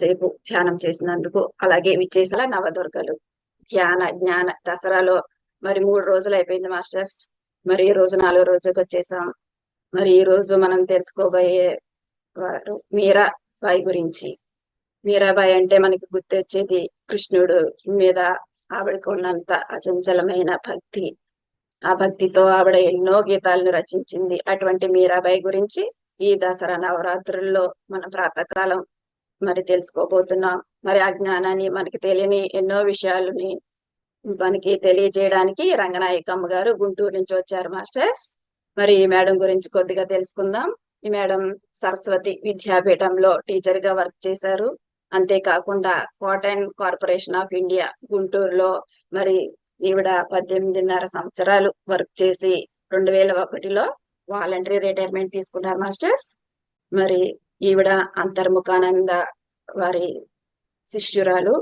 సేపు ధ్యానం చేసినందుకు, అలాగే విచ్చేసిన నవదుర్గలు ధ్యాన జ్ఞాన దసరాలో మరి 3 రోజులు అయిపోయింది మాస్టర్స్. మరి ఈ రోజు 4 రోజుకి వచ్చేసాం. మరి ఈ రోజు మనం తెలుసుకోబోయే వారు మీరాబాయి గురించి. మీరాబాయి అంటే మనకి గుర్తొచ్చేది కృష్ణుడు మీద ఆవిడకు ఉన్నంత అచంచలమైన భక్తి. ఆ భక్తితో ఆవిడ ఎన్నో గీతాలను రచించింది. అటువంటి మీరాబాయి గురించి ఈ దసరా నవరాత్రుల్లో మన ప్రాతకాలం మరి తెలుసుకోబోతున్నాం. మరి ఆ జ్ఞానాన్ని, మనకి తెలియని ఎన్నో విషయాలని మనకి తెలియజేయడానికి రంగనాయకమ్మ గారు గుంటూరు నుంచి వచ్చారు మాస్టర్స్. మరి ఈ మేడం గురించి కొద్దిగా తెలుసుకుందాం. ఈ మేడం సరస్వతి విద్యాపీఠంలో టీచర్ గా వర్క్ చేశారు. అంతేకాకుండా కాటన్ కార్పొరేషన్ ఆఫ్ ఇండియా గుంటూరులో మరి ఈవిడ 18.5 సంవత్సరాలు వర్క్ చేసి 2001లో వాలంటరీ రిటైర్మెంట్ తీసుకున్నారు మాస్టర్స్. మరి ఈవిడ అంతర్ముఖానంద వారి శిష్యురాలు.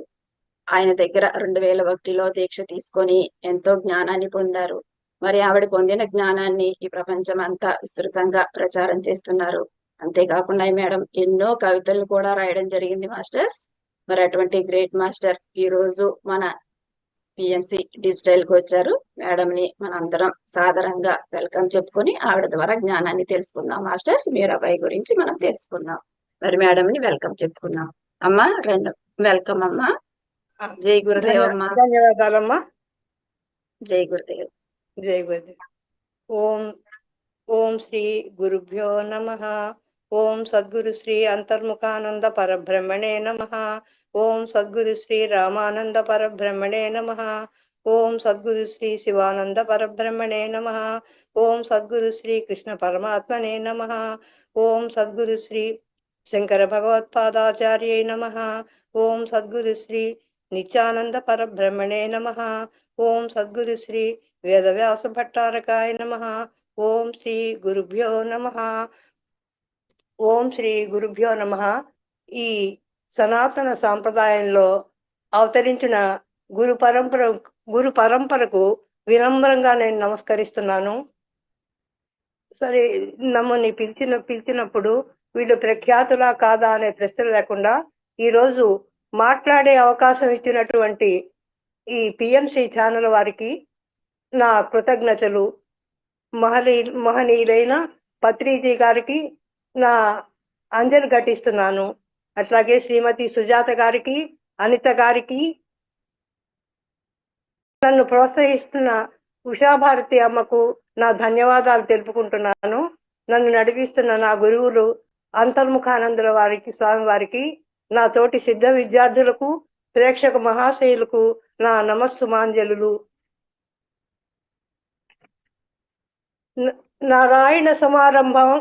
ఆయన దగ్గర 2001లో దీక్ష తీసుకొని ఎంతో జ్ఞానాన్ని పొందారు. మరి ఆవిడ పొందిన జ్ఞానాన్ని ఈ ప్రపంచం అంతా విస్తృతంగా ప్రచారం చేస్తున్నారు. అంతేకాకుండా ఈ మేడం ఎన్నో కవితలు కూడా రాయడం జరిగింది మాస్టర్స్. మరి అటువంటి గ్రేట్ మాస్టర్ ఈ రోజు మన పిఎంసి డిజిటల్ కి వచ్చారు. మేడం ని మనందరం సాదరంగా వెల్కమ్ చెప్పుకొని ఆవిడ ద్వారా జ్ఞానాన్ని తెలుసుకుందాం మాస్టర్స్. మీరాబాయి గురించి మనం తెలుసుకుందాం. మరి మేడం ని వెల్కమ్ చెప్పుకున్నాం. అమ్మా రెండు వెల్కమ్ అమ్మా. జై గురుదేవ్ అమ్మా. ధన్యవాదాలమ్మా. జై గురుదేవ్. జై గురుదేవ్. ఓం ఓం శ్రీ గురుభ్యో నమః. ఓం సద్గురు శ్రీ అంతర్ముఖానంద పరబ్రహ్మణే నమః. ఓం సద్గురు శ్రీ రామానంద పరబ్రహ్మణే నమః. ఓం సద్గురు శ్రీ శివానంద పరబ్రహ్మణే నమః. ఓం సద్గురు శ్రీ కృష్ణ పరమాత్మనే నమః. ఓం సద్గురు శ్రీ శంకర భగవత్పాదాచార్యై నమః. ఓం సద్గురు శ్రీ నిత్యానంద పరబ్రహ్మణే నమః. ఓం సద్గురు శ్రీ వేదవ్యాస భట్టారకాయ నమః. ఓం శ్రీ గురుభ్యో నమః. ఓం శ్రీ గురుభ్యో నమః. ఈ సనాతన సాంప్రదాయంలో అవతరించిన గురు పరంపరకు వినమ్రంగా నేను నమస్కరిస్తున్నాను. సరే, నమ్మని పిలిచినప్పుడు వీళ్ళు ప్రఖ్యాతులా కాదా అనే ప్రశ్న లేకుండా ఈరోజు మాట్లాడే అవకాశం ఇచ్చినటువంటి ఈ పిఎంసి ఛానల్ వారికి నా కృతజ్ఞతలు. మహనీయులైన పత్రిజీ గారికి నా అంజలి ఘటిస్తున్నాను. అట్లాగే శ్రీమతి సుజాత గారికి, అనిత గారికి, నన్ను ప్రోత్సహిస్తున్న ఉషాభారతి అమ్మకు నా ధన్యవాదాలు తెలుపుకుంటున్నాను. నన్ను నడిపిస్తున్న నా గురువులు అంతర్ముఖానందుల వారికి, స్వామి వారికి, నా తోటి సిద్ధ విద్యార్థులకు, ప్రేక్షక మహాశయులకు నా నమస్సుమాంజలు. నారాయణ సమారంభం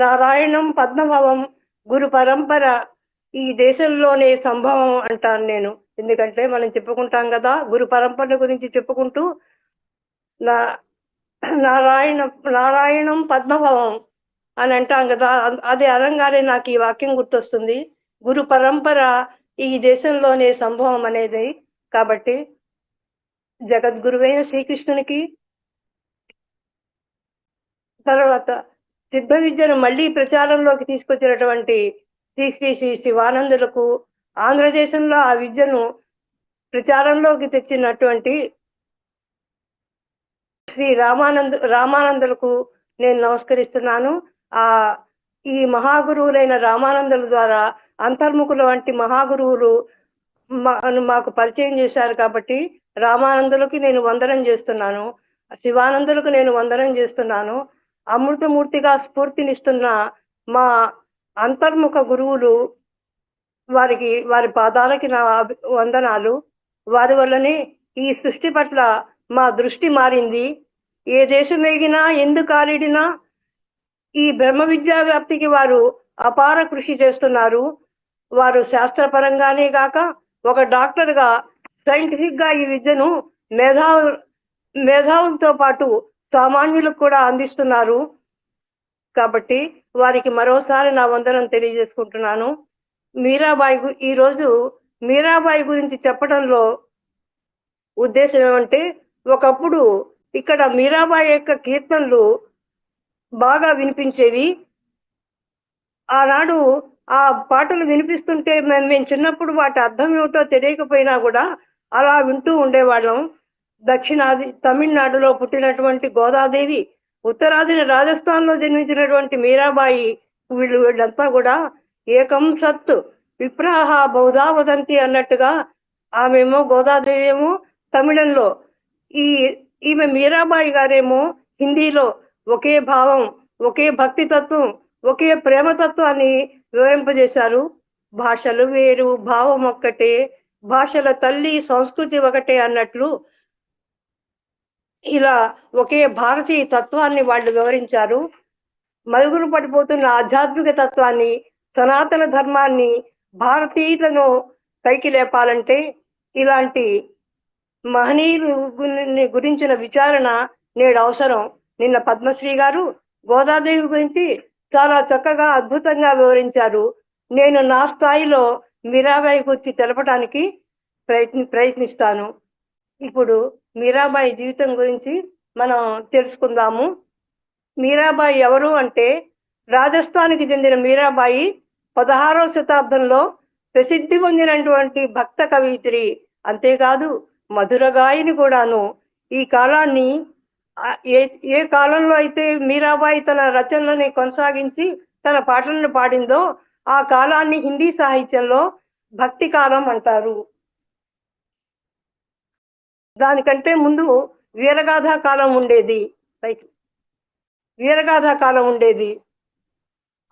నారాయణం పద్మభవం గురు పరంపర ఈ దేశంలోనే సంభవం అంటాను నేను. ఎందుకంటే మనం చెప్పుకుంటాం కదా, గురు పరంపర గురించి చెప్పుకుంటూ నారాయణం పద్మభవం అని అంటాం కదా. అది అనంగానే నాకు ఈ వాక్యం గుర్తొస్తుంది. గురు పరంపర ఈ దేశంలోనే సంభవం అనేది. కాబట్టి జగద్గురువైన శ్రీకృష్ణునికి, తర్వాత సిద్ధ విద్యను మళ్ళీ ప్రచారంలోకి తీసుకొచ్చినటువంటి శ్రీ శ్రీ శ్రీ శివానందులకు, ఆంధ్రదేశంలో ఆ విద్యను ప్రచారంలోకి తెచ్చినటువంటి శ్రీ రామానందులకు నేను నమస్కరిస్తున్నాను. ఈ మహాగురువులైన రామానందుల ద్వారా అంతర్ముఖుల వంటి మహాగురువులు మాకు పరిచయం చేశారు. కాబట్టి రామానందులకి నేను వందనం చేస్తున్నాను, శివానందులకు నేను వందనం చేస్తున్నాను. అమృతమూర్తిగా స్ఫూర్తినిస్తున్న మా అంతర్ముఖ గురువులు వారి పాదాలకి నా వందనాలు. వారి వల్లనే ఈ సృష్టి పట్ల మా దృష్టి మారింది. ఏ దేశం ఎగినా, ఎందుకు కాలిడినా ఈ బ్రహ్మ విద్యా వ్యాప్తికి వారు అపార కృషి చేస్తున్నారు. వారు శాస్త్రపరంగానే కాక ఒక డాక్టర్గా, సైంటిఫిక్ గా ఈ విద్యను మేధావులతో పాటు సామాన్యులకు కూడా అందిస్తున్నారు. కాబట్టి వారికి మరోసారి నా వందనం తెలియజేసుకుంటున్నాను. ఈరోజు మీరాబాయి గురించి చెప్పడంలో ఉద్దేశం ఏమంటే, ఒకప్పుడు ఇక్కడ మీరాబాయి యొక్క కీర్తనలు బాగా వినిపించేవి. ఆనాడు ఆ పాటలు వినిపిస్తుంటే మేము చిన్నప్పుడు వాటి అర్థం ఏమిటో తెలియకపోయినా కూడా అలా వింటూ ఉండేవాళ్ళం. దక్షిణాది తమిళనాడులో పుట్టినటువంటి గోదాదేవి, ఉత్తరాదిన రాజస్థాన్లో జన్మించినటువంటి మీరాబాయి, వీళ్ళంతా కూడా ఏకం సత్ విప్రాహ బహుధా వదంతి అన్నట్టుగా, ఆమెమో గోదాదేవి ఏమో తమిళంలో, ఈ ఈమె మీరాబాయి గారేమో హిందీలో ఒకే భావం, ఒకే భక్తి తత్వం, ఒకే ప్రేమతత్వాన్ని వివరింపజేశారు. భాషలు వేరు భావం ఒక్కటే, భాషల తల్లి సంస్కృతి ఒకటే అన్నట్లు ఇలా ఒకే భారతీయ తత్వాన్ని వాళ్ళు వివరించారు. మరుగున పడిపోతున్న ఆధ్యాత్మిక తత్వాన్ని, సనాతన ధర్మాన్ని, భారతీయులను పైకి లేపాలంటే ఇలాంటి మహనీయులు గురించిన విచారణ నేడు అవసరం. నిన్న పద్మశ్రీ గారు గోదాదేవి గురించి చాలా చక్కగా అద్భుతంగా వివరించారు. నేను నా స్థాయిలో మీరాబాయి గురించి తెలపడానికి ప్రయత్నిస్తాను. ఇప్పుడు మీరాబాయి జీవితం గురించి మనం తెలుసుకుందాము. మీరాబాయి ఎవరు అంటే, రాజస్థాన్కి చెందిన మీరాబాయి 16వ శతాబ్దంలో ప్రసిద్ధి పొందినటువంటి భక్త కవయిత్రి. అంతేకాదు మధుర గాయని కూడాను. ఈ కాలాన్ని ఏ కాలంలో అయితే మీరాబాయి తన రచనలని కొనసాగించి తన పాటలను పాడిందో ఆ కాలాన్ని హిందీ సాహిత్యంలో భక్తి కాలం అంటారు. దానికంటే ముందు వీరగాథా కాలం ఉండేది. వీరగాథా కాలం ఉండేది.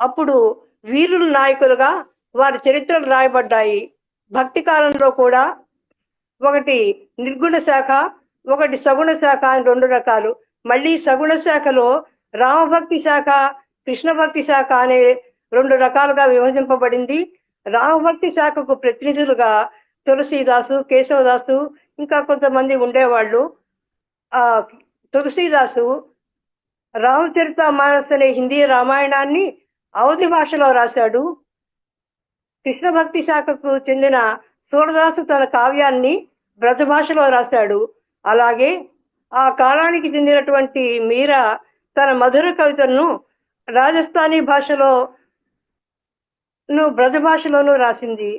అప్పుడు వీరుల నాయకులుగా వారి చరిత్రలు రాయబడ్డాయి. భక్తి కాలంలో కూడా ఒకటి నిర్గుణ శాఖ, ఒకటి సగుణ శాఖ అని 2 రకాలు. మళ్ళీ సగుణ శాఖలో రామభక్తి శాఖ, కృష్ణ భక్తి శాఖ అనే 2 రకాలుగా విభజింపబడింది. రామభక్తి శాఖకు ప్రతినిధులుగా తులసీదాసు, కేశవదాసు, ఇంకా కొంతమంది ఉండేవాళ్ళు. ఆ తులసీదాసు రామచరిత మానస్ అనే హిందీ రామాయణాన్ని అవధి భాషలో రాశాడు. కృష్ణ భక్తి శాఖకు చెందిన సూరదాసు తన కావ్యాన్ని బ్రజ భాషలో రాశాడు. అలాగే ఆ కాలానికి చెందినటువంటి మీరా తన మధుర కవితలను రాజస్థానీ భాషలో బ్రజ భాషలోనూ రాసింది.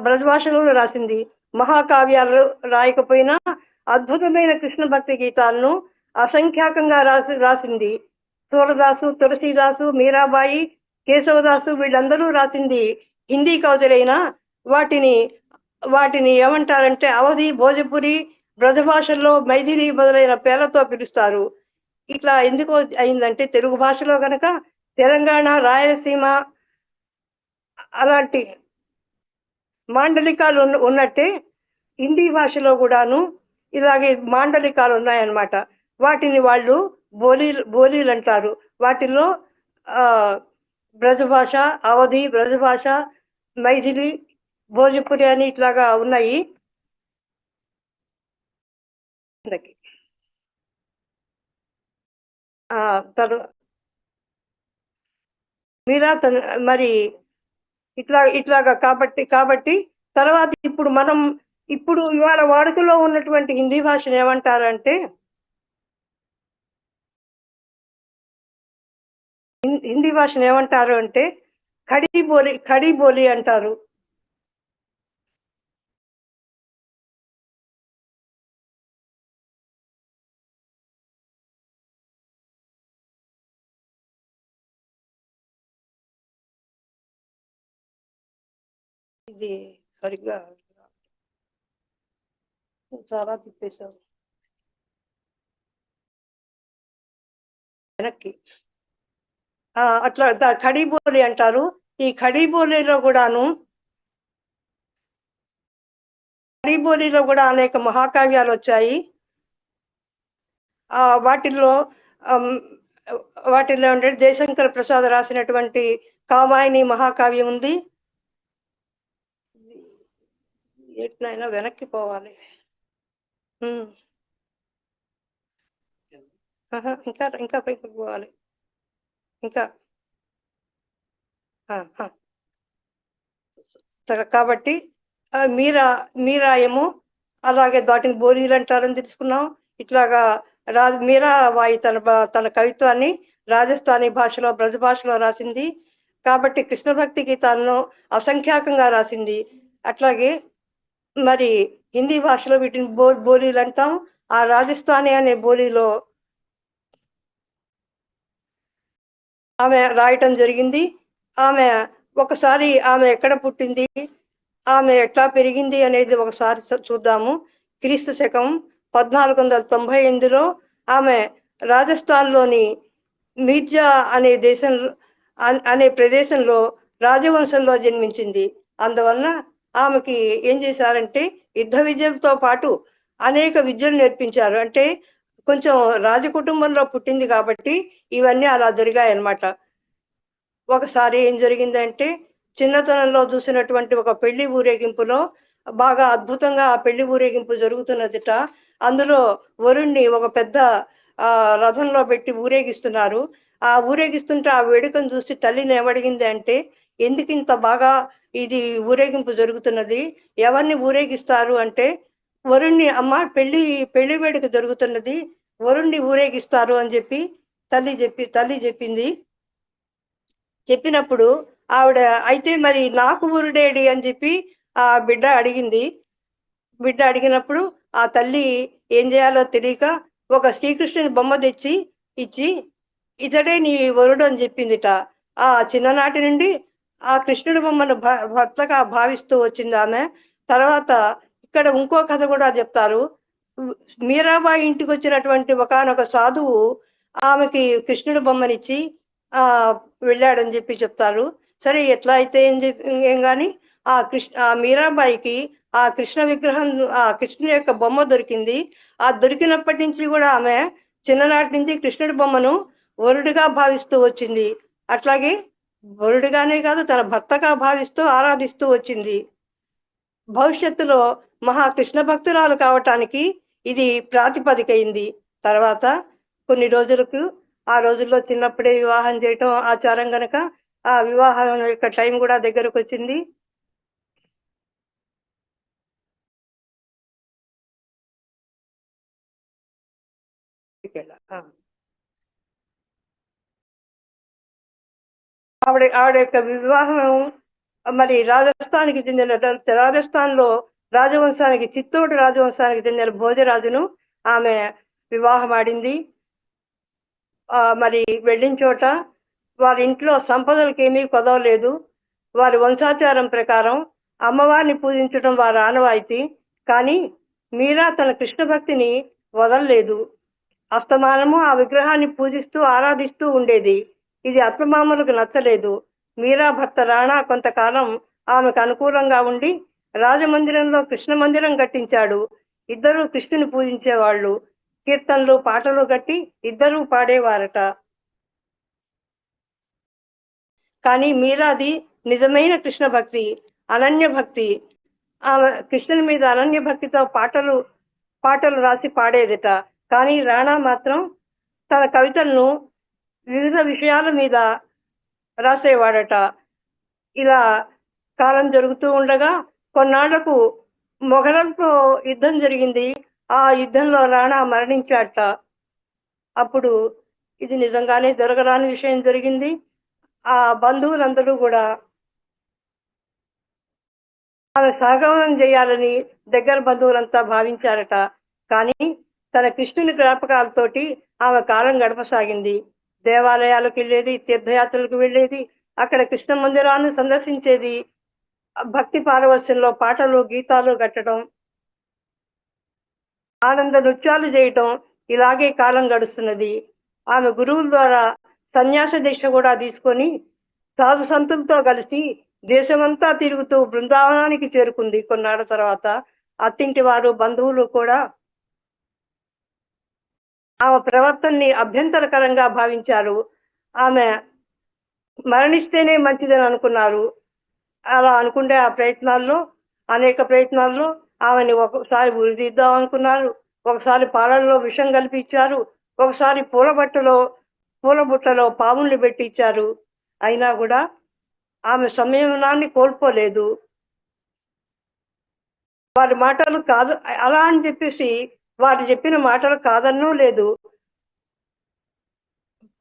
బ్రజ భాషలోనూ రాసింది. మహాకావ్యాలు రాయకపోయినా అద్భుతమైన కృష్ణ భక్తి గీతాలను అసంఖ్యాకంగా రాసింది. సూరదాసు, తులసీదాసు, మీరాబాయి, కేశవదాసు వీళ్ళందరూ రాసింది హిందీ కవితలైనా వాటిని ఏమంటారంటే అవధి, భోజపురి, బ్రజ భాషల్లో మైథిలి మొదలైన పేర్లతో పిలుస్తారు. ఇట్లా ఎందుకు అయిందంటే, తెలుగు భాషలో కనుక తెలంగాణ, రాయలసీమ అలాంటి మాండలికాలు ఉన్నట్టే హిందీ భాషలో కూడాను ఇలాగే మాండలికాలు ఉన్నాయన్నమాట. వాటిని వాళ్ళు బోలీలు అంటారు. వాటిల్లో బ్రజ భాష, అవధి, బ్రజ భాష, మైథిలి, భోజపురి అని ఇట్లాగా ఉన్నాయి. మీరా మరి ఇట్లాగా కాబట్టి తర్వాత ఇప్పుడు ఇవాళ వాడుకలో ఉన్నటువంటి హిందీ భాషను ఏమంటారంటే, హిందీ భాషను ఏమంటారు అంటే ఖడీ బోలి అంటారు. ఇది సరిగ్గా చాలా తిప్పేశారు వెనక్కి. అట్లా ఖడీబోలి అంటారు. ఈ ఖడీబోలిలో కూడా అనేక మహాకావ్యాలు వచ్చాయి. వాటిల్లో ఉండే జయశంకర ప్రసాద్ రాసినటువంటి కామాయిని మహాకావ్యం ఉంది. ఎట్లయినా వెనక్కి పోవాలి. ఇంకా పైకి పోవాలి. ఇంకా కాబట్టి మీరా ఏమో అలాగే దాటిని బోలీలు అంటారని తెలుసుకున్నాం. ఇట్లాగా మీరాబాయి తన కవిత్వాన్ని రాజస్థానీ భాషలో బ్రజ్ భాషలో రాసింది. కాబట్టి కృష్ణ భక్తి గీతాలను అసంఖ్యాకంగా రాసింది. అట్లాగే మరి హిందీ భాషలో వీటిని బోలీలు అంటాం. ఆ రాజస్థానీ అనే బోలీలో ఆమె రాయటం జరిగింది. ఆమె ఒకసారి ఆమె ఎక్కడ పుట్టింది, ఆమె ఎట్లా పెరిగింది అనేది ఒకసారి చూద్దాము. క్రీస్తు శకం 1498లో ఆమె రాజస్థాన్లోని మీర్జా అనే అనే ప్రదేశంలో రాజవంశంలో జన్మించింది. అందువలన ఆమెకి ఏం చేశారంటే యుద్ధ విద్యలతో పాటు అనేక విద్యలు నేర్పించారు. అంటే కొంచెం రాజకుటుంబంలో పుట్టింది కాబట్టి ఇవన్నీ అలా జరిగాయి అన్నమాట. ఒకసారి ఏం జరిగిందంటే చిన్నతనంలో చూసినటువంటి ఒక పెళ్లి ఊరేగింపులో బాగా అద్భుతంగా ఆ పెళ్లి ఊరేగింపు జరుగుతున్నదిట. అందులో వరుణ్ణి ఒక పెద్ద రథంలో పెట్టి ఊరేగిస్తున్నారు. ఆ ఊరేగిస్తుంటే ఆ వేడుకను చూసి తల్లిని ఏమడిగింది అంటే, ఎందుకు ఇంత బాగా ఇది ఊరేగింపు జరుగుతున్నది, ఎవరిని ఊరేగిస్తారు అంటే, వరుణ్ణి అమ్మ పెళ్లి వేడుక జరుగుతున్నది, వరుణ్ణి ఊరేగిస్తారు అని చెప్పి తల్లి చెప్పింది. చెప్పినప్పుడు ఆవిడ అయితే మరి నాకు ఊరుడేడి అని చెప్పి ఆ బిడ్డ అడిగినప్పుడు ఆ తల్లి ఏం చేయాలో తెలియక ఒక శ్రీకృష్ణుని బొమ్మ తెచ్చి ఇచ్చి ఇతడే నీ వరుడు అని చెప్పిందిట. ఆ చిన్ననాటి నుండి ఆ కృష్ణుడి బొమ్మను భర్తగా భావిస్తూ వచ్చింది ఆమె. తర్వాత ఇక్కడ ఇంకో కథ కూడా చెప్తారు. మీరాబాయి ఇంటికి వచ్చినటువంటి ఒకానొక సాధువు ఆమెకి కృష్ణుడి బొమ్మనిచ్చి వెళ్ళాడని చెప్పి చెప్తారు. సరే ఎట్లా అయితే ఏం కానీ ఆ మీరాబాయికి ఆ కృష్ణ విగ్రహం, ఆ కృష్ణుని యొక్క బొమ్మ దొరికింది. ఆ దొరికినప్పటి నుంచి కూడా ఆమె చిన్ననాటి నుంచి కృష్ణుడి బొమ్మను వరుడిగా భావిస్తూ వచ్చింది. అట్లాగే వరుడిగానే కాదు తన భర్తగా భావిస్తూ ఆరాధిస్తూ వచ్చింది. భవిష్యత్తులో మహాకృష్ణ భక్తురాలు కావటానికి ఇది ప్రాతిపదికైంది. తర్వాత కొన్ని రోజులకు ఆ రోజుల్లో చిన్నప్పుడే వివాహం చేయటం ఆచారం గనక ఆ వివాహం యొక్క టైం కూడా దగ్గరకు వచ్చింది. ఆవిడ యొక్క వివాహం మరి రాజస్థాన్కి చెందిన రాజస్థాన్లో రాజవంశానికి చిత్తోడు రాజవంశానికి చెందిన భోజరాజును ఆమె వివాహం ఆడింది. మరి వెళ్ళిన చోట వారి ఇంట్లో సంపదలకు ఏమీ కొదవలేదు. వారి వంశాచారం ప్రకారం అమ్మవారిని పూజించడం వారి ఆనవాయితీ. కానీ మీరా తన కృష్ణ భక్తిని వదలలేదు. అస్తమానము ఆ విగ్రహాన్ని పూజిస్తూ ఆరాధిస్తూ ఉండేది. ఇది అత్తమామలకు నచ్చలేదు. మీరా భర్త రాణా కొంతకాలం ఆమెకు అనుకూలంగా ఉండి రాజమందిరంలో కృష్ణ మందిరం కట్టించాడు. ఇద్దరూ కృష్ణుని పూజించేవాళ్ళు. కీర్తనలు పాటలు కట్టి ఇద్దరూ పాడేవారట. కానీ మీరాది నిజమైన కృష్ణ భక్తి, అనన్య భక్తి. ఆమె కృష్ణుని మీద అనన్య భక్తితో పాటలు రాసి పాడేదిట. కానీ రాణా మాత్రం తన కవితలను వివిధ విషయాల మీద రాసేవాడట. ఇలా కాలం జరుగుతూ ఉండగా కొన్నాళ్లకు మొఘలంతో యుద్ధం జరిగింది. ఆ యుద్ధంలో రాణా మరణించాట. అప్పుడు ఇది నిజంగానే జరగరాని విషయం జరిగింది. ఆ బంధువులందరూ కూడా ఆమె సహగమనం చేయాలని దగ్గర బంధువులంతా భావించారట. కానీ తన కృష్ణుని జ్ఞాపకాలతోటి ఆమె కాలం గడపసాగింది. దేవాలయాలకు వెళ్ళేది, తీర్థయాత్రలకు వెళ్ళేది, అక్కడ కృష్ణ మందిరాన్ని సందర్శించేది, భక్తి పారవస్యంలో పాటలు గీతాలు కట్టడం, ఆనంద నృత్యాలు చేయటం, ఇలాగే కాలం గడుస్తున్నది. ఆమె గురువుల ద్వారా సన్యాస దీక్ష కూడా తీసుకొని సాధు సంతులతో కలిసి దేశమంతా తిరుగుతూ బృందావనానికి చేరుకుంది. కొన్నాళ్ళ తర్వాత అత్తింటి వారు బంధువులు కూడా ఆమె ప్రవర్తనని అభ్యంతరకరంగా భావించారు. ఆమె మరణిస్తేనే మంచిదని అనుకున్నారు. అలా అనుకుంటే అనేక ప్రయత్నాల్లో ఆమెని ఒకసారి ఉరిదిద్దాం అనుకున్నారు, ఒకసారి పాలల్లో విషం కలిపి ఇచ్చారు, ఒకసారి పూల బుట్టలో పాముల్ని పెట్టి ఇచ్చారు. అయినా కూడా ఆమె సంయమనాన్ని కోల్పోలేదు. వారి మాటలు కాదు అలా అని చెప్పేసి వారు చెప్పిన మాటలు కాదన్నూ లేదు.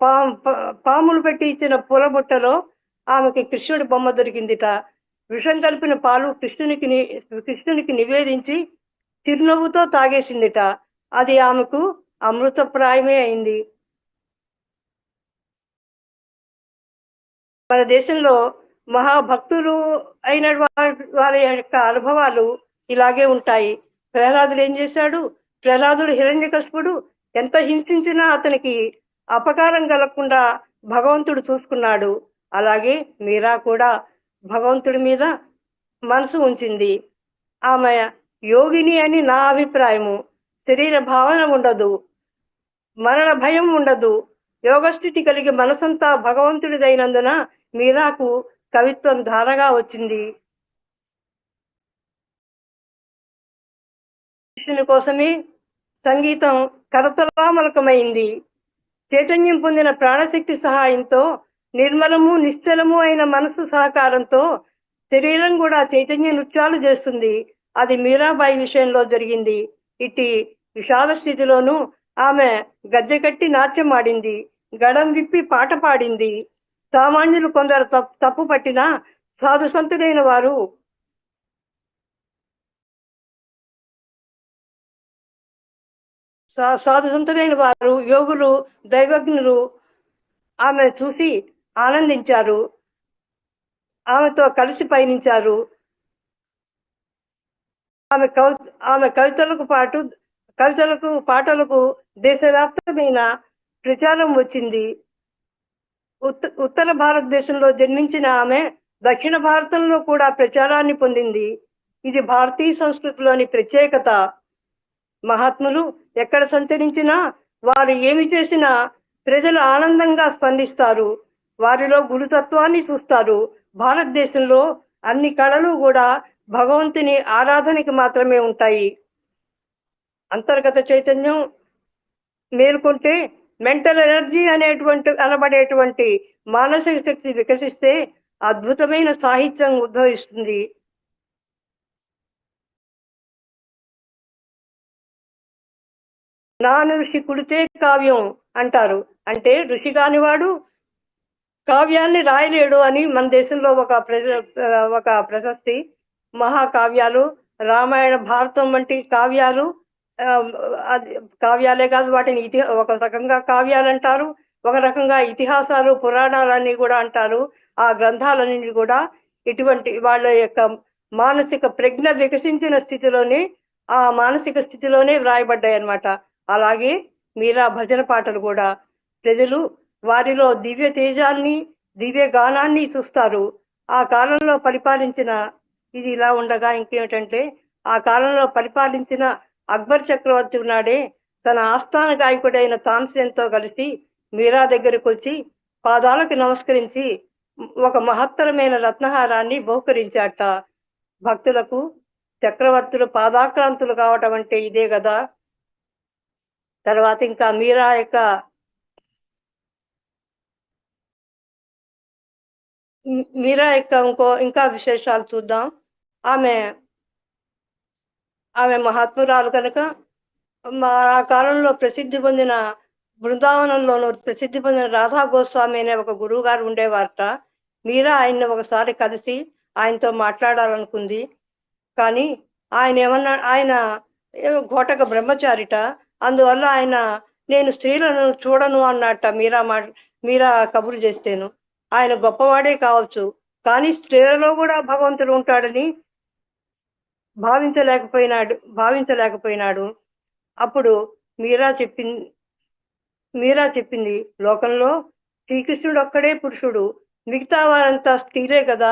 పాములు పెట్టి ఇచ్చిన పూల బుట్టలో ఆమెకి కృష్ణుడి బొమ్మ దొరికిందిట. విషం కలిపిన పాలు కృష్ణునికి నివేదించి చిరునవ్వుతో తాగేసిందిట. అది ఆమెకు అమృతప్రాయమే అయింది. మన దేశంలో మహాభక్తులు అయిన వారి యొక్క అనుభవాలు ఇలాగే ఉంటాయి. ప్రహ్లాదుడు ఏం చేశాడు? ప్రహ్లాదుడు హిరణ్యకశిపుడు ఎంత హింసించినా అతనికి అపకారం కలగకుండా భగవంతుడు చూసుకున్నాడు. అలాగే మీరా కూడా భగవంతుడి మీద మనసు ఉంచింది. ఆమె యోగిని అని నా అభిప్రాయము. శరీర భావన ఉండదు, మరణ భయం ఉండదు, యోగస్థితి కలిగి మనసంతా భగవంతుడిదైనందున మీరాకు కవిత్వం ధారగా వచ్చింది. కృష్ణుని కోసమే సంగీతం కరతలామలకమైంది. చైతన్యం పొందిన ప్రాణశక్తి సహాయంతో నిర్మలము నిశ్చలము అయిన మనసు సహకారంతో శరీరం కూడా చైతన్య నృత్యాలు చేస్తుంది. అది మీరాబాయి విషయంలో జరిగింది. ఇట్టి విషాద స్థితిలోనూ ఆమె గద్దె కట్టి నాట్యం ఆడింది, గడం విప్పి పాట పాడింది. సామాన్యులు కొందరు తప్పు పట్టినా సాధు సంతుడైన వారు యోగులు, దైవజ్ఞులు ఆమె చూసి ఆనందించారు, ఆమెతో కలిసి పయనించారు. ఆమె కవితలకు పాటలకు దేశవ్యాప్తమైన ప్రచారం వచ్చింది. ఉత్తర భారతదేశంలో జన్మించిన ఆమె దక్షిణ భారతంలో కూడా ప్రచారాన్ని పొందింది. ఇది భారతీయ సంస్కృతిలోని ప్రత్యేకత. మహాత్ములు ఎక్కడ సంచరించినా, వారు ఏమి చేసినా ప్రజలు ఆనందంగా స్పందిస్తారు, వారిలో గురుతత్వాన్ని చూస్తారు. భారతదేశంలో అన్ని కళలు కూడా భగవంతుని ఆరాధనకి మాత్రమే ఉంటాయి. అంతర్గత చైతన్యం మేల్కొంటే మెంటల్ ఎనర్జీ అనబడేటువంటి మానసిక శక్తి వికసిస్తే అద్భుతమైన సాహిత్యం ఉద్భవిస్తుంది. నాను ఋషి కుడితే కావ్యం అంటారు. అంటే ఋషి కానివాడు కావ్యాన్ని రాయలేడు అని మన దేశంలో ఒక ప్రశస్తి. మహాకావ్యాలు, రామాయణ, భారతం వంటి కావ్యాలు కావ్యాలే కాదు, వాటిని ఒక రకంగా కావ్యాలు అంటారు, ఒక రకంగా ఇతిహాసాలు, పురాణాలన్నీ కూడా అంటారు. ఆ గ్రంథాలన్నీ కూడా ఇటువంటి వాళ్ళ యొక్క మానసిక ప్రజ్ఞ వికసించిన స్థితిలోనే, ఆ మానసిక స్థితిలోనే వ్రాయబడ్డాయి అన్నమాట. అలాగే మీరా భజన పాటలు కూడా ప్రజలు వారిలో దివ్య తేజాన్ని, దివ్య గానాన్ని చూస్తారు. ఆ కాలంలో పరిపాలించిన, ఇది ఇలా ఉండగా ఇంకేమిటంటే, ఆ కాలంలో పరిపాలించిన అక్బర్ చక్రవర్తి నాడే తన ఆస్థాన గాయకుడైన తాన్సేన్తో కలిసి మీరా దగ్గరకు వచ్చి పాదాలకు నమస్కరించి ఒక మహత్తరమైన రత్నహారాన్ని బహుకరించాట. భక్తులకు చక్రవర్తులు పాదాక్రాంతులు కావటం అంటే ఇదే కదా. తర్వాత ఇంకా మీరా యొక్క ఇంకా విశేషాలు చూద్దాం. ఆమె మహాత్మురాలు కనుక ఆ కాలంలో ప్రసిద్ధి పొందిన, బృందావనంలోనూ ప్రసిద్ధి పొందిన రాధా గోస్వామి అనే ఒక గురువు గారు ఉండేవారట. మీరా ఆయన్ని ఒకసారి కలిసి ఆయనతో మాట్లాడాలనుకుంది. కానీ ఆయన ఘోటక బ్రహ్మచారిట. అందువల్ల ఆయన నేను స్త్రీలను చూడను అన్నట్ట. మీరా కబురు చేస్తేను. ఆయన గొప్పవాడే కావచ్చు, కానీ స్త్రీలలో కూడా భగవంతుడు ఉంటాడని భావించలేకపోయినాడు. అప్పుడు మీరా చెప్పింది, లోకంలో శ్రీకృష్ణుడు ఒక్కడే పురుషుడు, మిగతా వారంతా స్త్రీలే కదా,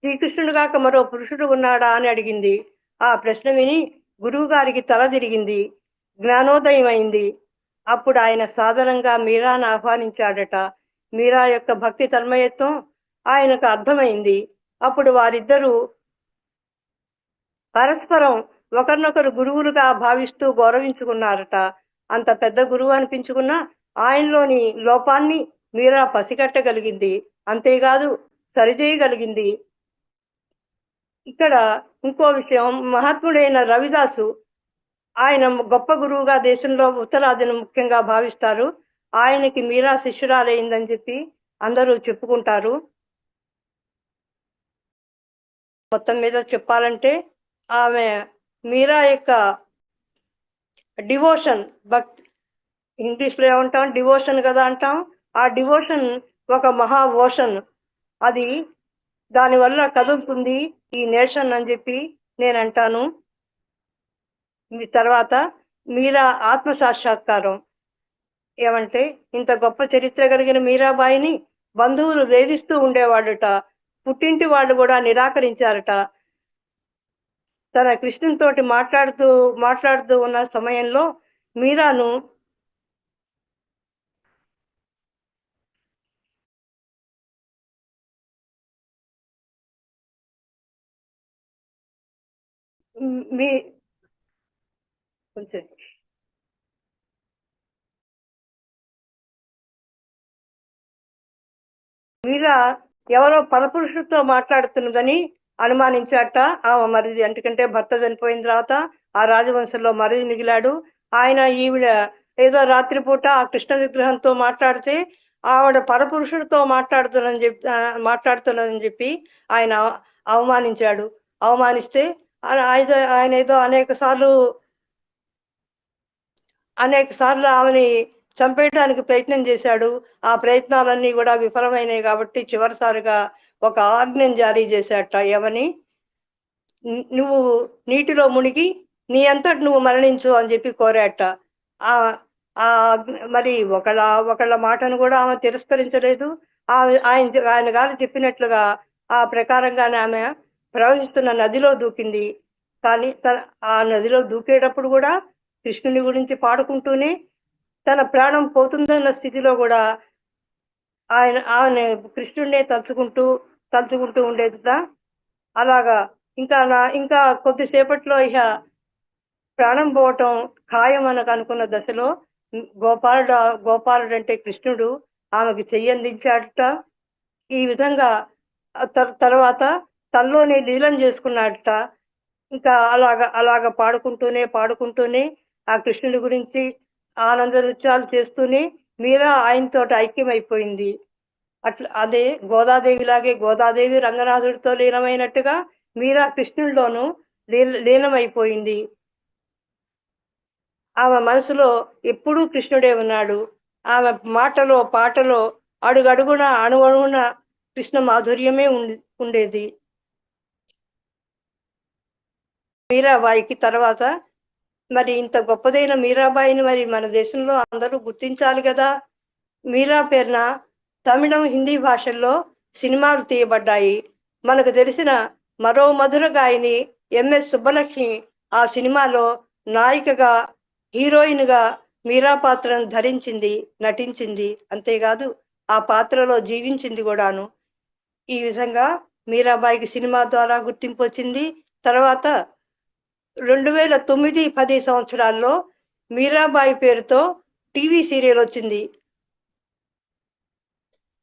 శ్రీకృష్ణుడు కాక మరో పురుషుడు ఉన్నాడా అని అడిగింది. ఆ ప్రశ్న విని గురువు గారికి తల తిరిగింది, జ్ఞానోదయం అయింది. అప్పుడు ఆయన సాధారణంగా మీరాను ఆహ్వానించాడట. మీరా యొక్క భక్తి తన్మయత్వం ఆయనకు అర్థమైంది. అప్పుడు వారిద్దరూ పరస్పరం ఒకరినొకరు గురువులుగా భావిస్తూ గౌరవించుకున్నారట. అంత పెద్ద గురువు అనిపించుకున్న ఆయనలోని లోపాన్ని మీరా పసిగట్టగలిగింది. అంతేకాదు సరిచేయగలిగింది. ఇక్కడ ఇంకో విషయం, మహాత్ముడైన రవిదాసు ఆయన గొప్ప గురువుగా దేశంలో ఉత్తరాదిని ముఖ్యంగా భావిస్తారు. ఆయనకి మీరా శిష్యురాలైందని చెప్పి అందరూ చెప్పుకుంటారు. మొత్తం మీద చెప్పాలంటే ఆమె మీరా యొక్క డివోషన్, భక్తి, ఇంగ్లీష్లో ఏమంటాం, డివోషన్ కదా అంటాం. ఆ డివోషన్ ఒక మహా ఓషన్. అది దానివల్ల కదులుతుంది ఈ నేషన్ అని చెప్పి నేను అంటాను. తర్వాత మీరా ఆత్మ సాక్షాత్కారం ఏమంటే, ఇంత గొప్ప చరిత్ర కలిగిన మీరాబాయిని బంధువులు వేధిస్తూ ఉండేవాడుట. పుట్టింటి వాళ్ళు కూడా నిరాకరించారట. తన కృష్ణునితోటి మాట్లాడుతూ ఉన్న సమయంలో మీరాను మీ కొంచెం మీరా ఎవరో పరపురుషుడితో మాట్లాడుతున్నదని అనుమానించాట ఆమె మరిది. ఎందుకంటే భర్త చనిపోయిన తర్వాత ఆ రాజవంశంలో మరిది మిగిలాడు. ఈవిడ ఏదో రాత్రిపూట ఆ కృష్ణ విగ్రహంతో మాట్లాడితే ఆవిడ పరపురుషుడితో మాట్లాడుతున్నదని చెప్పి ఆయన అవమానించాడు. అవమానిస్తే ఆయన ఏదో అనేక సార్లు ఆమెని చంపేయడానికి ప్రయత్నం చేశాడు. ఆ ప్రయత్నాలన్నీ కూడా విఫలమైనాయి కాబట్టి చివరిసారిగా ఒక ఆజ్ఞను జారీ చేశాట. ఏమని, నువ్వు నీటిలో మునిగి నీ అంతటి నువ్వు మరణించు అని చెప్పి కోరాట. ఆ మరి ఒకళ్ళ మాటను కూడా ఆమె తిరస్కరించలేదు. ఆయన గారు చెప్పినట్లుగా ఆ ప్రకారంగానే ఆమె ప్రవహిస్తున్న నదిలో దూకింది. కానీ ఆ నదిలో దూకేటప్పుడు కూడా కృష్ణుని గురించి పాడుకుంటూనే తన ప్రాణం పోతుందన్న స్థితిలో కూడా ఆయన కృష్ణుడినే తలుచుకుంటూ ఉండేదిట. అలాగా ఇంకా కొద్దిసేపట్లో ప్రాణం పోవటం ఖాయం అనుకున్న దశలో గోపాలుడు అంటే కృష్ణుడు ఆమెకు చెయ్యందించాడట. ఈ విధంగా తర్వాత తనలోనే లీలం చేసుకున్నాడట. ఇంకా అలాగ పాడుకుంటూనే ఆ కృష్ణుడి గురించి ఆనంద నృత్యాలు చేస్తూనే మీరా ఆయనతో ఐక్యమైపోయింది. అదే గోదాదేవి రంగనాథుడితో లీనమైనట్టుగా మీరా కృష్ణుడిలోనూ లీనమైపోయింది. ఆమె మనసులో ఎప్పుడూ కృష్ణుడే ఉన్నాడు. ఆమె మాటలో పాటలో అడుగడుగున అణువణువున కృష్ణ మాధుర్యమే ఉండేది. మీరాబాయికి తర్వాత మరి ఇంత గొప్పదైన మీరాబాయిని మరి మన దేశంలో అందరూ గుర్తించాలి కదా. మీరా పేరున తమిళం, హిందీ భాషల్లో సినిమాలు తీయబడ్డాయి. మనకు తెలిసిన మరో మధుర గాయని ఎంఎస్ సుబ్బలక్ష్మి ఆ సినిమాలో నాయికగా, హీరోయిన్గా మీరా పాత్రను నటించింది. అంతేకాదు ఆ పాత్రలో జీవించింది కూడాను. ఈ విధంగా మీరాబాయికి సినిమా ద్వారా గుర్తింపు వచ్చింది. తర్వాత 2009-10 సంవత్సరాల్లో మీరాబాయి పేరుతో టీవీ సీరియల్ వచ్చింది.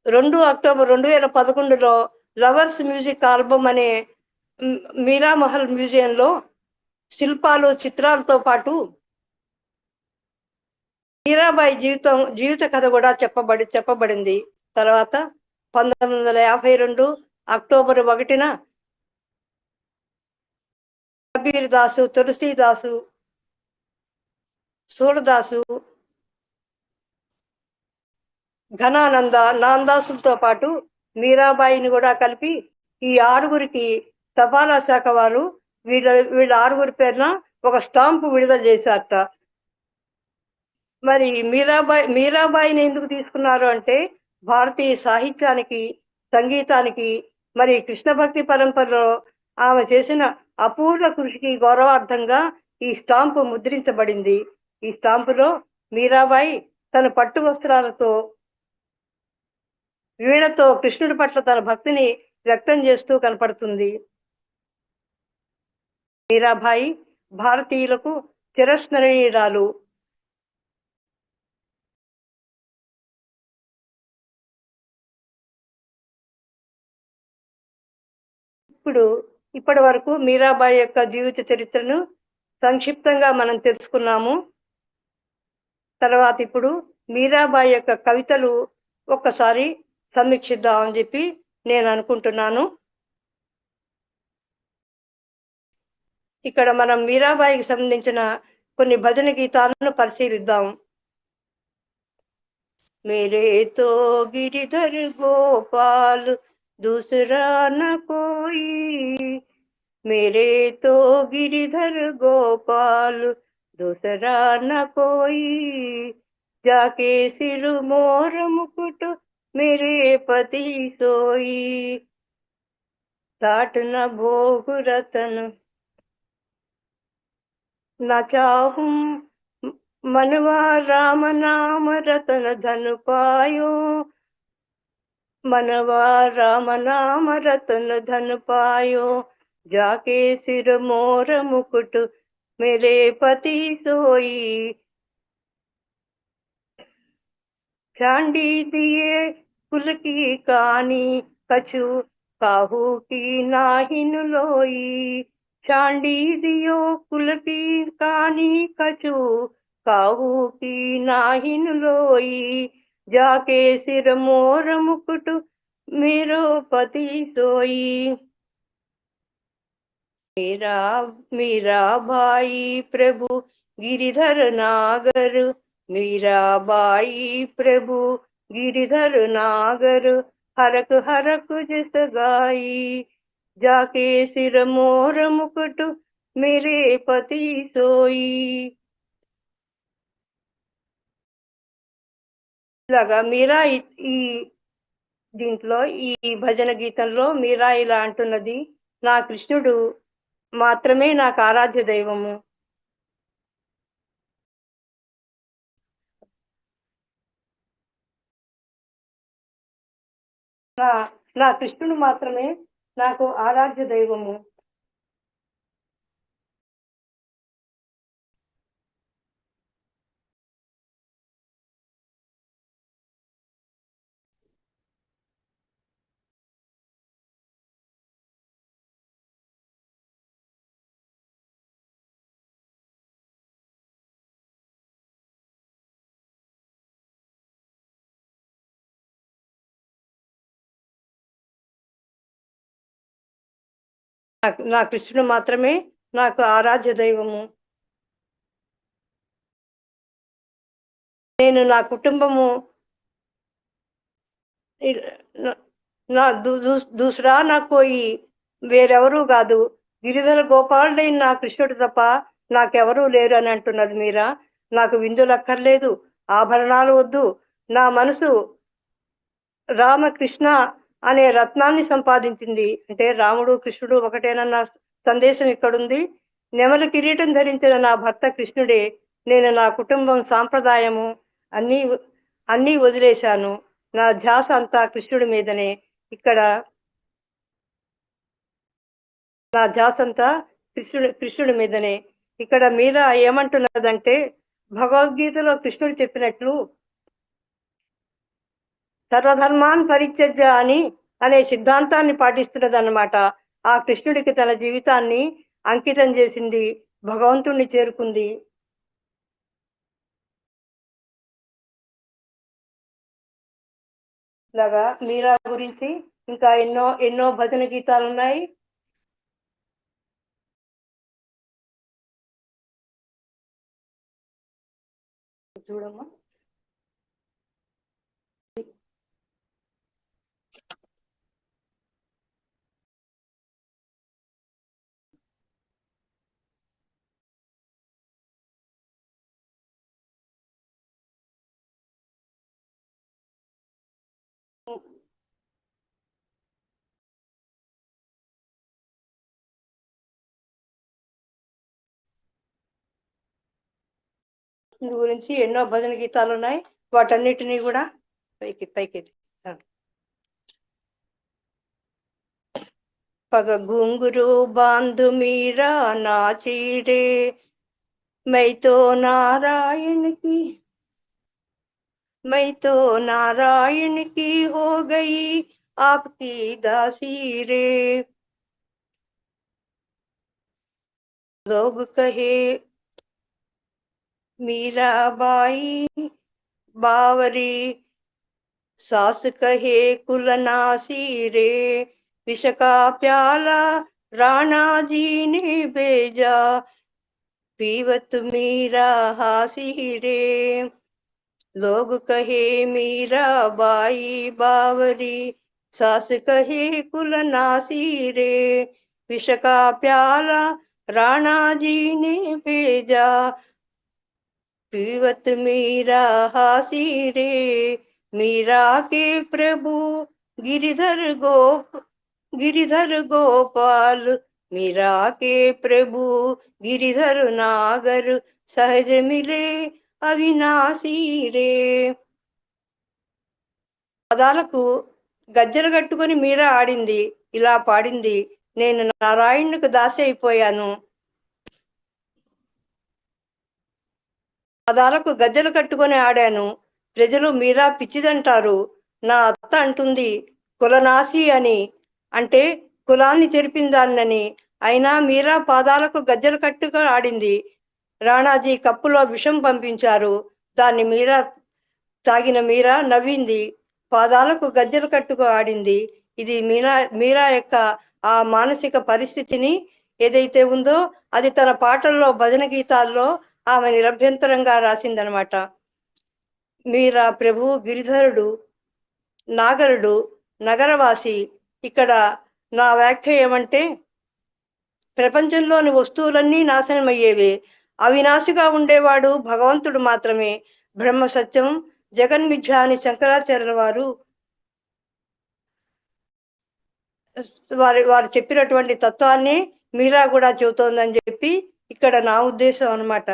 2 అక్టోబర్ 2011లో లవర్స్ మ్యూజిక్ ఆల్బమ్ అనే మీరామహల్ మ్యూజియంలో శిల్పాలు, చిత్రాలతో పాటు మీరాబాయి జీవిత కథ కూడా చెప్పబడింది. తర్వాత 1952 అక్టోబర్ 1న కబీర్ దాసు, తులసీదాసు, సూరదాసు, ఘనానంద, నాందాసులతో పాటు మీరాబాయిని కూడా కలిపి ఈ 6గురికి తపాలా శాఖ వారు వీళ్ళ 6గురి పేరున ఒక స్టాంపు విడుదల చేశారట. మరి మీరాబాయిని ఎందుకు తీసుకున్నారు అంటే, భారతీయ సాహిత్యానికి, సంగీతానికి, మరి కృష్ణ భక్తి పరంపరలో ఆమె చేసిన అపూర్వ కృషికి గౌరవార్థంగా ఈ స్టాంపు ముద్రించబడింది. ఈ స్టాంపులో మీరాబాయి తన పట్టు వస్త్రాలతో, వీణతో కృష్ణుడి పట్ల తన భక్తిని వ్యక్తం చేస్తూ కనపడుతుంది. మీరాబాయి భారతీయులకు చిరస్మరణీయురాలు. ఇప్పటి వరకు మీరాబాయి యొక్క జీవిత చరిత్రను సంక్షిప్తంగా మనం తెలుసుకున్నాము. తర్వాత ఇప్పుడు మీరాబాయి యొక్క కవితలు ఒక్కసారి సమీక్షిద్దామని చెప్పి నేను అనుకుంటున్నాను. ఇక్కడ మనం మీరాబాయికి సంబంధించిన కొన్ని భజన గీతాలను పరిశీలిద్దాం. मेरे तो गिरिधर गोपाल दूसरा न कोई, मेरे तो गिरिधर गोपाल दूसरा न कोई, जाके सिर मोर मुकुट मेरे पति सोई, साठ न भोग रतन न चाहूं, मनवा राम नाम रतन धन पायो, मनवा राम नाम रतन धन पायो, जाके सिर मोर मुकुट मेरे पति सोई, चांदी दिए कुल की कानी कछु काहू की नाहिन लोई, चांदी दियो कुल की कानी कछु काहू की नाहिन लोई, जाके सिर मोर मुकुट मेरो पति सोई, मेरा मेरा भाई प्रभु गिरिधर नागर, मेरा भाई प्रभु गिरिधर नागर, हरक हरक जस गाई, जाके सिर मोर मुकुट मेरे पति सोई. ఇలాగా మీరా ఈ దీంట్లో ఈ భజన గీతంలో మీరా ఇలా అంటున్నది, నా కృష్ణుడు మాత్రమే నాకు ఆరాధ్య దైవము. నా కృష్ణుడు మాత్రమే నాకు ఆరాధ్య దైవము. నా కృష్ణుడు మాత్రమే నాకు ఆరాధ్య దైవము. నేను నా కుటుంబము నా దూసరా నా కోయి, వేరెవరూ కాదు, గిరిధర గోపాలుడైన నా కృష్ణుడు తప్ప నాకెవరూ లేరు అని అంటున్నది మీరా. నాకు విందులు అక్కర్లేదు, ఆభరణాలు వద్దు, నా మనసు రామకృష్ణ అనే రత్నాన్ని సంపాదించింది. అంటే రాముడు కృష్ణుడు ఒకటేనన్న సందేశం ఇక్కడుంది. నెమలి కిరీటం ధరించిన నా భర్త కృష్ణుడే. నేను నా కుటుంబం సాంప్రదాయము అన్నీ వదిలేశాను. నా ధ్యాస అంతా కృష్ణుడి మీదనే. ఇక్కడ నా ధ్యాస అంతా కృష్ణుడి మీదనే. ఇక్కడ మీరా ఏమంటున్నదంటే, భగవద్గీతలో కృష్ణుడు చెప్పినట్లు సర్వధర్మాన్ పరిత్యజ్య అనే సిద్ధాంతాన్ని పాటిస్తున్నది అన్నమాట. ఆ కృష్ణుడికి తన జీవితాన్ని అంకితం చేసింది, భగవంతుణ్ణి చేరుకుంది. ఇలాగా మీరా గురించి ఇంకా ఎన్నో భజన గీతాలు ఉన్నాయి. చూడమ్మా, గురించి ఎన్నో భజన గీతాలు ఉన్నాయి. వాటన్నిటినీ కూడా పైకి पग घुंघरू बांध मीरा नाची रे, मैं तो नारायण की हो गई आपकी दासी रे, लोग कहे मीराबाई बावरी सास कहे कुल नासी रे, विष का प्याला राणा जी ने भेजा, पीवत मीरा हासी रे। लोग कहे मीरा बाई बावरी, सास कहे कुल नासी रे, विष का प्याला राणा जी ने भेजा, पीवत मीरा हासी रे। मीरा के प्रभु गिरिधर गोपाल, मीरा के प्रभु गिरिधर नागर, सहज मिले అవినాశీ రే. పదాలకు గజ్జలు కట్టుకుని మీరా ఆడింది, ఇలా పాడింది: నేను నారాయణునికి దాసి అయిపోయాను. పదాలకు గజ్జలు కట్టుకొని ఆడాను, ప్రజలు మీరా పిచ్చిదంటారు. నా అత్త అంటుంది కులనాశి అని, అంటే కులాన్ని చెరిపిందాన్నని. అయినా మీరా పాదాలకు గజ్జలు కట్టుగా ఆడింది. రాణాజీ కప్పులో విషం పంపించారు, దాన్ని తాగిన మీరా నవ్వింది, పాదాలకు గజ్జలు కట్టుకు ఆడింది. ఇది మీరా యొక్క ఆ మానసిక పరిస్థితిని ఏదైతే ఉందో అది తన పాటల్లో, భజన గీతాల్లో ఆమె నిరభ్యంతరంగా రాసిందనమాట. మీరా ప్రభు గిరిధరుడు, నాగరుడు, నగరవాసి. ఇక్కడ నా వ్యాఖ్య ఏమంటే, ప్రపంచంలోని వస్తువులన్నీ నాశనమయ్యేవే, అవినాశిగా ఉండేవాడు భగవంతుడు మాత్రమే. బ్రహ్మ సత్యం, జగన్మిథ్య అని శంకరాచార్యుల వారు చెప్పినటువంటి తత్వాన్ని మీరా కూడా చెబుతోందని చెప్పి ఇక్కడ నా ఉద్దేశం అన్నమాట.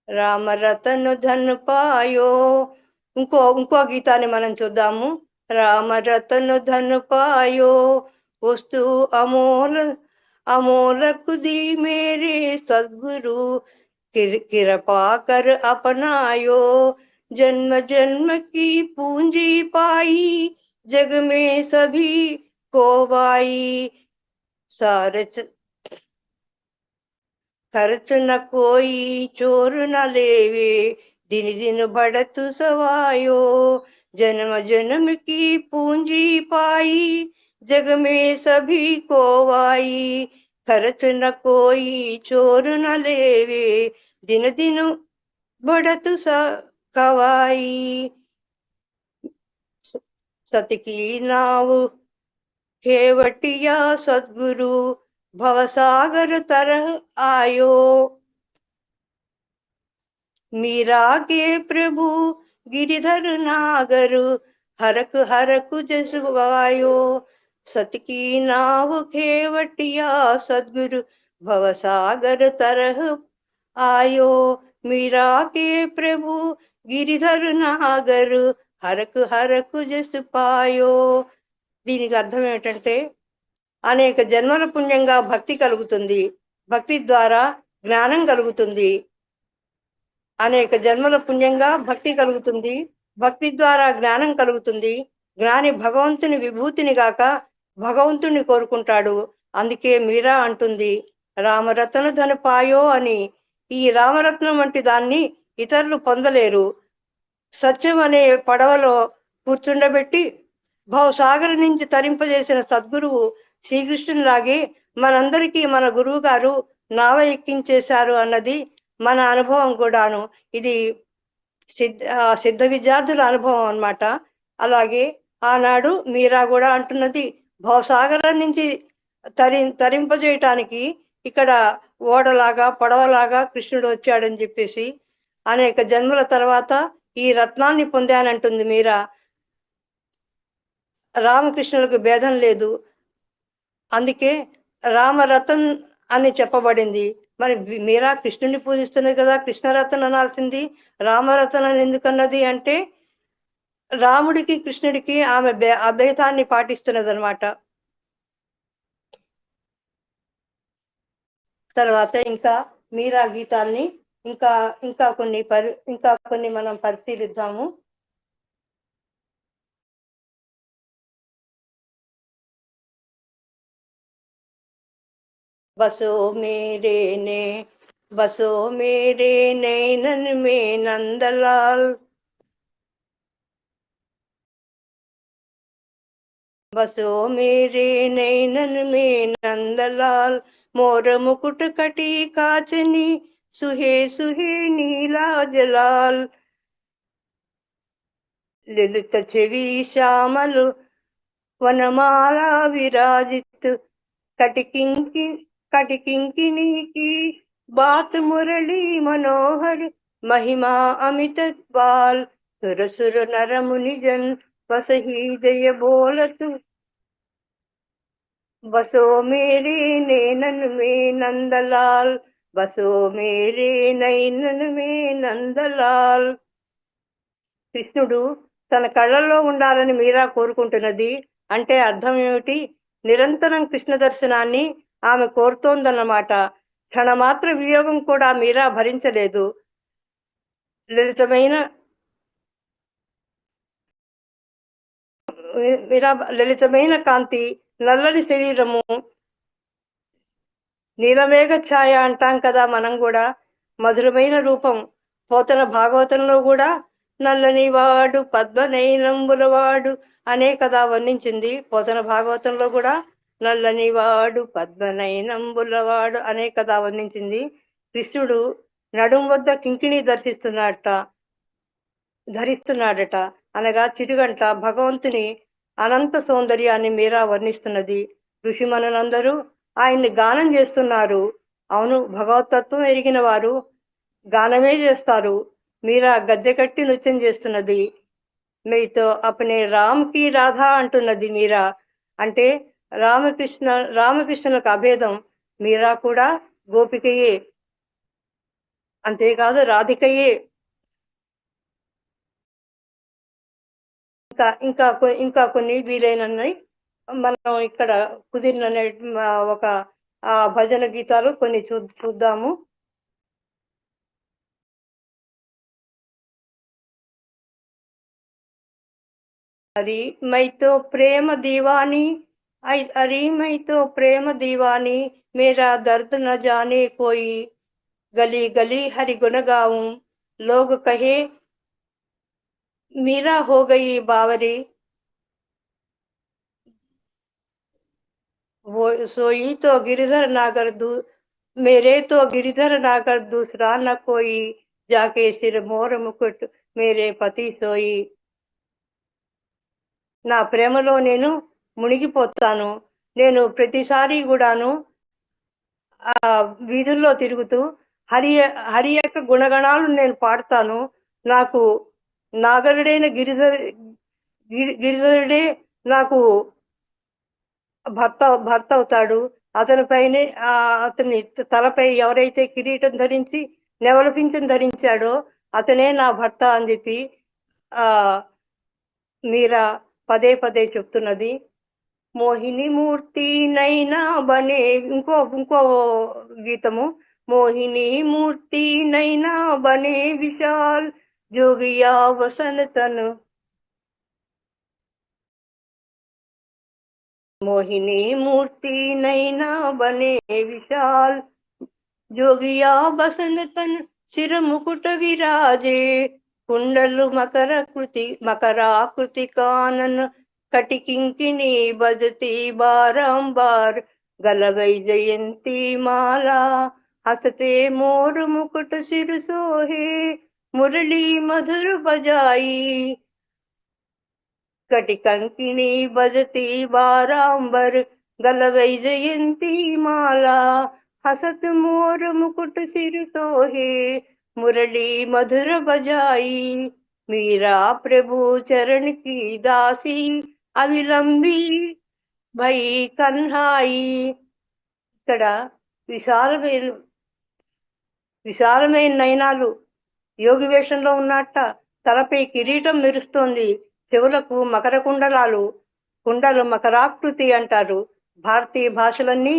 రామ రతను ధన్ పాయో. ఇంకో గీతాన్ని మనం చూద్దాము. రామ రతను ధన్ పాయో, వస్తు अमोलक दी मेरे सद्गुरु, कृपा कर अपनायो, जन्म जन्म की पूंजी पाई, जग में सभी को बाई, सारच खर्च न कोई चोर न लेवे, दिन दिन बढ़त सवायो, जन्म जन्म की पूंजी पाई, जग में सभी को आई, खर्च न कोई चोर न लेवे, दिन दिन बढ़त कवाई, सत की नाव खेवटिया सद्गुरु, भवसागर तरह आयो, मीरा के प्रभु गिरिधर नागर, हरक हरक जस गायो, सत की नाव खेवटिया सद्गुरु, भवसागर तरह आयो, मीरा के प्रभु गिरिधर नागर, हरक हरक जस पायो. దీనికి అర్థం ఏమిటంటే, అనేక జన్మల పుణ్యంగా భక్తి కలుగుతుంది, భక్తి ద్వారా జ్ఞానం కలుగుతుంది. అనేక జన్మల పుణ్యంగా భక్తి కలుగుతుంది, భక్తి ద్వారా జ్ఞానం కలుగుతుంది. జ్ఞాని భగవంతుని విభూతిని గాక భగవంతుని కోరుకుంటాడు. అందుకే మీరా అంటుంది రామరత్న ధన పాయో అని. ఈ రామరత్నం వంటి దాన్ని ఇతరులు పొందలేరు. సత్యం అనే పడవలో కూర్చుండబెట్టి భవసాగర్ నుంచి తరింపజేసిన సద్గురువు శ్రీకృష్ణునిలాగే మనందరికీ మన గురువు గారు నావ ఎక్కించేశారు అన్నది మన అనుభవం కూడాను. ఇది సిద్ధ విద్యార్థుల అనుభవం అన్నమాట. అలాగే ఆనాడు మీరా కూడా అంటున్నది, భవసాగరం నుంచి తరింపజేయటానికి ఇక్కడ ఓడలాగా పడవలాగా కృష్ణుడు వచ్చాడని చెప్పేసి, అనేక జన్మల తర్వాత ఈ రత్నాన్ని పొందానంటుంది మీరా. రామకృష్ణులకు భేదం లేదు, అందుకే రామరతన్ అని చెప్పబడింది. మరి మీరా కృష్ణుని పూజిస్తున్నది కదా, కృష్ణరతన్ అనాల్సింది, రామరతన్ అని ఎందుకన్నది అంటే రాముడికి కృష్ణుడికి ఆమె అభేదాన్ని పాటిస్తున్నది అనమాట. తర్వాత ఇంకా మీరా గీతాల్ని ఇంకా కొన్ని మనం పరిశీలిద్దాము. बसो मेरे ने बसो मेरे नैनन में नंदलाल बसो मेरे नैनन में नंदलाल मोर मुकुट कटी काचनी सुहे सुहे नीला जलाल ललित छवि श्यामल वनमाला विराजित कटकिंकी कटकिंकिनी की बात मुरली मनोहर महिमा अमित बाल सुर सुर नर मुनि जन बसहि जय बोलत बसो मेरे नैनन में नंदलाल बसो मेरे నైనన్ మే నందలాల్. కృష్ణుడు తన కళ్ళల్లో ఉండాలని మీరా కోరుకుంటున్నది అంటే అర్థం ఏమిటి? నిరంతరం కృష్ణ దర్శనాన్ని ఆమె కోరుతోందన్నమాట. క్షణమాత్ర వియోగం కూడా మీరా భరించలేదు. లలితమైన లలితమైన కాంతి, నల్లని శరీరము, నీలమేఘ ఛాయ అంటాం కదా మనం కూడా. మధురమైన రూపం. పోతన భాగవతంలో కూడా నల్లని వాడు పద్మనయనంబుల వాడు అనే కదా వర్ణించింది. పోతన భాగవతంలో కూడా నల్లని వాడు పద్మనయనంబుల వాడు అనే కదా వర్ణించింది. కృష్ణుడు నడుం వద్ద కింకిణి ధరిస్తున్నాడట అనగా చిరుగంట భగవంతుని అనంత సౌందర్యాన్ని మీరా వర్ణిస్తున్నది. ఋషిమనులందరూ ఆయన్ని గానం చేస్తున్నారు. అవును, భగవతత్వం ఎరిగిన వారు గానమే చేస్తారు. మీరా గద్దె కట్టి నృత్యం చేస్తున్నది. మీతో అపనే రామ్ కి రాధా అంటున్నది మీరా. అంటే రామకృష్ణులకు అభేదం. మీరా కూడా గోపికయే, అంతేకాదు రాధికయే. ఇంకా కొన్ని వీలైనవి మనం ఇక్కడ కుదిరిన ఒక భజన గీతాలు కొన్ని చూద్దాము. अरे मैं तो प्रेम दीवानी अरे मैं तो प्रेम दीवानी मेरा दर्द न जाने कोई गली गली हरि गुण गाऊं लोग कहे मीरा हो गई बावरी वो सोई तो गिरधर नागर मेरे तो गिरधर नागर दूसरा न कोई जाके सिर मोर मुकुट मेरे पति सोई. నా ప్రేమలో నేను మునిగిపోతాను. నేను ప్రతిసారి కూడాను ఆ వీధుల్లో తిరుగుతూ హరి యొక్క గుణగణాలు నేను పాడతాను. నాకు నాగరుడైన గిరిధరుడే నాకు భర్త అవుతాడు. అతనిపైనే అతని తలపై ఎవరైతే కిరీటం ధరించి నెవలపించం ధరించాడో అతనే నా భర్త అని చెప్పి మీరా పదే పదే చెప్తున్నది. మోహిని మూర్తి నైనా బనే ఇంకో గీతము. మోహిని మూర్తి నైనా బనే విశాల్ జోగియా వసనతను మోహిని మూర్తి నైనా బనే విశాల్ జోగియా బసనతన్ శిర ముకుట విరాజే కుండలు మకరాకృతి కానన్ కటికింకిణి బజతి బారంబార్ గలవై జయంతి మాలా हंसते मोर मुकुट सिर सोहे मुरली मधुर बजाई कटिकंकिणी बजती बारांबर गलवै जयंती माला हसत मोर मुकुट सिर सोहे मुरली मधुर बजाई मीरा प्रभु चरण की दासी अविलंबी भई कन्हाई. ఇక్కడ విశాలమైన నయనాలు, యోగి వేషంలో ఉన్నట్ట, తలపై కిరీటం మెరుస్తోంది, చెవులకు మకర కుండలు మకరాకృతి అంటారు. భారతీయ భాషలన్నీ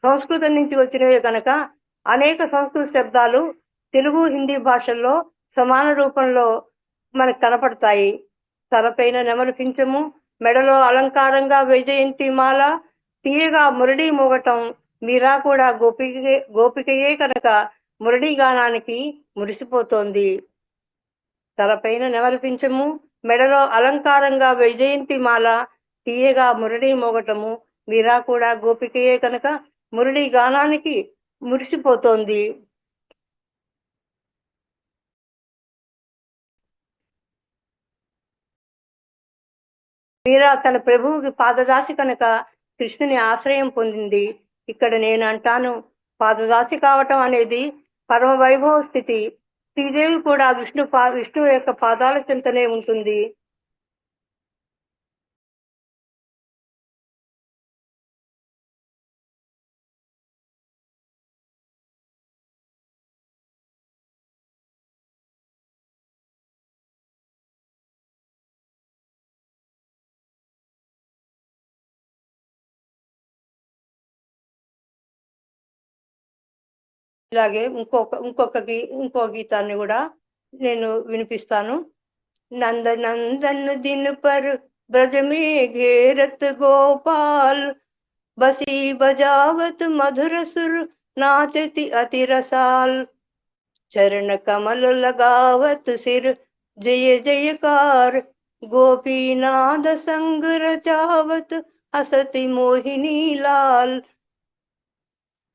సంస్కృతం నుంచి వచ్చినవే కనుక అనేక సంస్కృత శబ్దాలు తెలుగు హిందీ భాషల్లో సమాన రూపంలో మనకు కనపడతాయి. తలపైన నెమలి పింఛము, మెడలో అలంకారంగా వైజయంతి మాల, తీయగా మురళి మోగటం, మీరా కూడా గోపికయే కనుక మురళీ గానానికి మురిసిపోతోంది. తలపైన నెమలిపించము, మెడలో అలంకారంగా వైజయంతి మాల, తీయగా మురళీ మోగటము. మీరా కూడా గోపికయే కనుక మురళీ గానానికి మురిసిపోతోంది. మీరా తన ప్రభువుకి పాదదాసి కనుక కృష్ణుని ఆశ్రయం పొందింది. ఇక్కడ నేను అంటాను, పాదదాసి కావటం అనేది పరమ వైభవ స్థితి. శ్రీదేవి కూడా విష్ణు యొక్క పాదాల చెంతనే ఉంటుంది. ఇలాగే ఇంకో గీతాన్ని కూడా నేను వినిపిస్తాను. నందనందన్ దిన్ పర్ బ్రज में घेरत गोपाल, बसी बजावत मधुर सुर नाचती अति रसाल, चरण कमल लगावत सिर जय जयकार, गोपीनाद संग रचावत हसती मोहिनी लाल.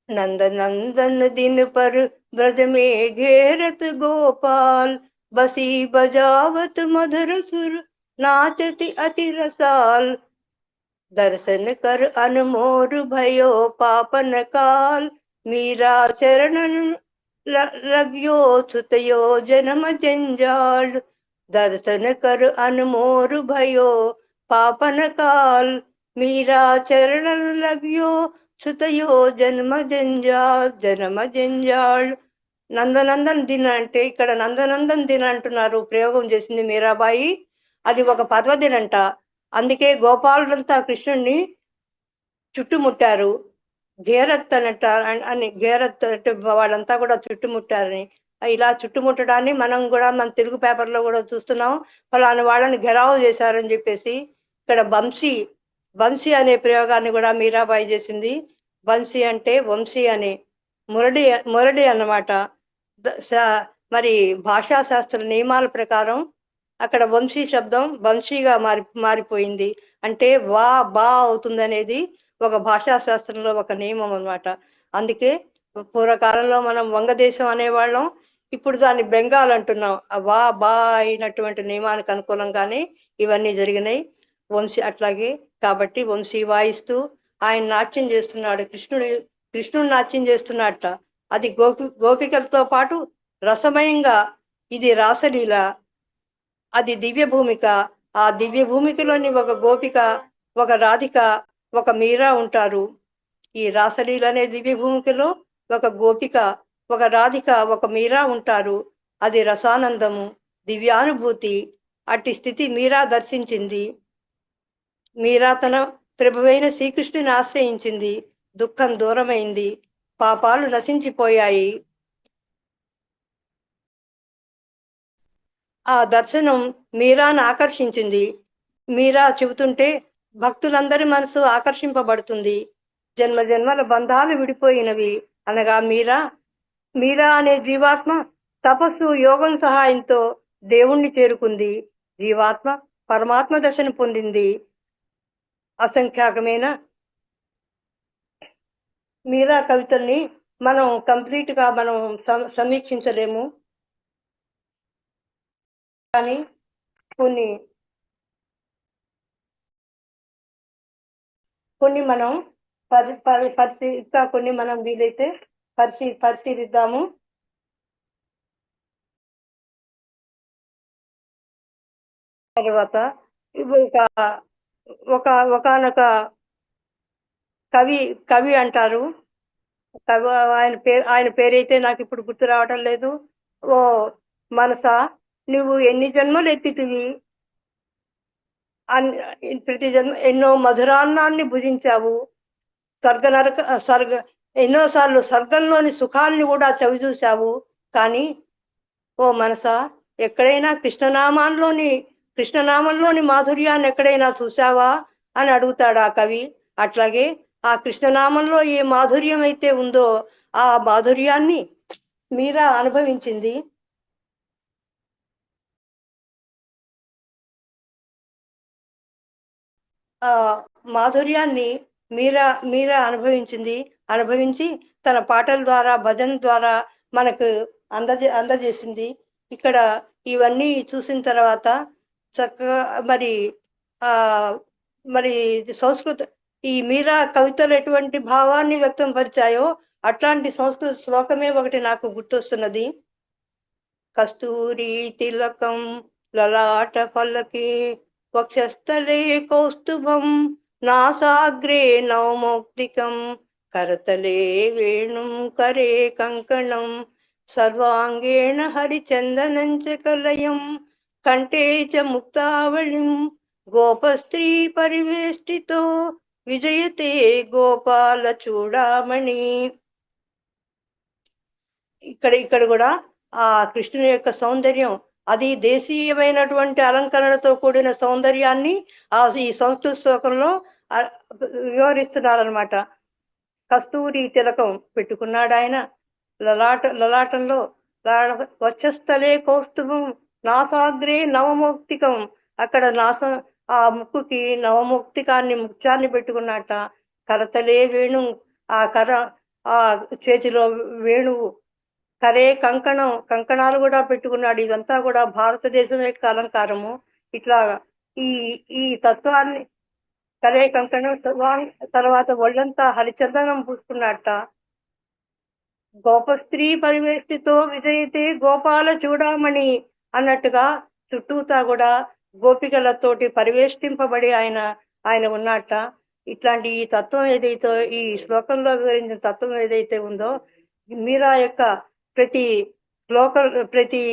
नंदनंदन दिन पर ब्रज में घेरत गोपाल, बसी बजावत मधुर सुर नाचती अति रसाल, दर्शन कर अनमोल भयो पापन काल, मीरा चरणन लग्यो छुतयो जन्म जंजाल, दर्शन कर अनमोल भयो पापन काल, मीरा चरणन लग्यो సుతయో జన్మ జంజాళ్. నందనందన్ దిన్ అంటే ఇక్కడ నందనందన్ దిన్ అంటున్నారు, ప్రయోగం చేసింది మీరాబాయి. అది ఒక పర్వదినంట. అందుకే గోపాలులంతా కృష్ణుణ్ణి చుట్టుముట్టారు. ఘేరత్ అని ఘేరత్ అంటే వాళ్ళంతా కూడా చుట్టుముట్టారని. ఇలా చుట్టుముట్టడాన్ని మన తెలుగు పేపర్లో కూడా చూస్తున్నాం. ఫలానా వాళ్ళని ఘెరావు చేశారని చెప్పేసి. ఇక్కడ వంశీ అనే ప్రయోగాన్ని కూడా మీరాబాయి చేసింది. వంశీ అంటే వంశీ అనే మురడి అన్నమాట. మరి భాషాశాస్త్ర నియమాల ప్రకారం అక్కడ వంశీ శబ్దం వంశీగా మారిపోయింది. అంటే బా అవుతుంది అనేది ఒక భాషాశాస్త్రంలో ఒక నియమం అన్నమాట. అందుకే పూర్వకాలంలో మనం వంగదేశం అనేవాళ్ళం, ఇప్పుడు దాన్ని బెంగాల్ అంటున్నాం. బా అయినటువంటి నియమానికి అనుకూలంగానే ఇవన్నీ జరిగినాయి. వంశీ అట్లాగే కాబట్టి వంశీ వాయిస్తూ ఆయన నాట్యం చేస్తున్నాడు. కృష్ణుడు నాట్యం చేస్తున్నట్ట. అది గోపికలతో పాటు రసమయంగా ఇది రాసలీల, అది దివ్య భూమిక. ఆ దివ్య భూమికలోని ఒక గోపిక, ఒక రాధిక, ఒక మీరా ఉంటారు. ఈ రాసలీల అనే దివ్య భూమికలో ఒక గోపిక, ఒక రాధిక, ఒక మీరా ఉంటారు. అది రసానందము, దివ్యానుభూతి. అట్టి స్థితి మీరా దర్శించింది. మీరా తన ప్రభువైన శ్రీకృష్ణుని ఆశ్రయించింది. దుఃఖం దూరమైంది, పాపాలు నశించిపోయాయి. ఆ దర్శనం మీరాను ఆకర్షించింది. మీరా చెబుతుంటే భక్తులందరి మనసు ఆకర్షింపబడుతుంది. జన్మ జన్మల బంధాలు విడిపోయినవి అనగా మీరా అనే జీవాత్మ తపస్సు యోగం సహాయంతో దేవుణ్ణి చేరుకుంది. జీవాత్మ పరమాత్మ దర్శనం పొందింది. అసంఖ్యాకమైన మీరా కవితల్ని మనం కంప్లీట్ గా మనం సమీక్షించలేము. కానీ కొన్ని మనం కొన్ని మనం వీలైతే పరిశీలిద్దాము. తర్వాత ఒకనొక కవి అంటారు. ఆయన పేరైతే నాకు ఇప్పుడు గుర్తు రావటం లేదు. ఓ మనసా, నువ్వు ఎన్ని జన్మలు ఎత్తితివి, ప్రతి జన్మ ఎన్నో మధురాన్నాన్ని భుజించావు, ఎన్నోసార్లు స్వర్గంలోని సుఖాన్ని కూడా చవి చూశావు. కానీ ఓ మనసా, ఎక్కడైనా కృష్ణనామంలోని మాధుర్యాన్ని ఎక్కడైనా చూసావా అని అడుగుతాడు ఆ కవి. అట్లాగే ఆ కృష్ణనామంలో ఏ మాధుర్యం అయితే ఉందో ఆ మాధుర్యాన్ని మీరా అనుభవించింది. ఆ మాధుర్యాన్ని మీరా అనుభవించి తన పాటల ద్వారా భజన ద్వారా మనకు అందజేసింది. ఇక్కడ ఇవన్నీ చూసిన తర్వాత చక్కగా మరి ఆ మరి సంస్కృత ఈ మీరా కవితలు ఎటువంటి భావాన్ని వ్యక్తం పరిచాయో అట్లాంటి సంస్కృత శ్లోకమే ఒకటి నాకు గుర్తొస్తున్నది. కస్తూరి తిలకం లలాట ఫలకే వక్షస్థలే కౌస్తుభం నాసాగ్రే నవమౌక్తికం కరతలే వేణుం కరే కంకణం సర్వాంగేణ హరిచందనం చ కలయం కంఠే చ ముక్తావళిం గోపస్త్రీ పరివేష్టితో విజయతే గోపాల చూడామణి. ఇక్కడ కూడా ఆ కృష్ణుని యొక్క సౌందర్యం, అది దేశీయమైనటువంటి అలంకరణతో కూడిన సౌందర్యాన్ని ఈ సంస్కృత శ్లోకంలో వివరిస్తున్నారనమాట. కస్తూరి తిలకం పెట్టుకున్నాడు ఆయన, లలాటంలో వక్షస్థలే కౌస్తుభం నాసాగ్రే నవమౌక్తికం, అక్కడ ఆ ముక్కుకి నవమౌక్తికాన్ని ముత్యాన్ని పెట్టుకున్నట్ట. కరతలే వేణు, ఆ ఆ చేతిలో వేణువు, కరే కంకణాలు కూడా పెట్టుకున్నాడు. ఇదంతా కూడా భారతదేశం యొక్క అలంకారము. ఇట్లా ఈ ఈ తత్వాన్ని కరే కంకణం తర్వాత ఒళ్ళంతా హరిచందనం పూసుకున్నట్ట. గోపస్త్రీ పరివేష్టితో విజయితే గోపాల చూడామణి అన్నట్టుగా చుట్టూతా కూడా గోపికలతోటి పరివేష్టింపబడి ఆయన ఉన్నట్ట. ఇట్లాంటి ఈ తత్వం ఏదైతే ఈ శ్లోకంలో వివరించిన తత్వం ఏదైతే ఉందో మీరా యొక్క ప్రతి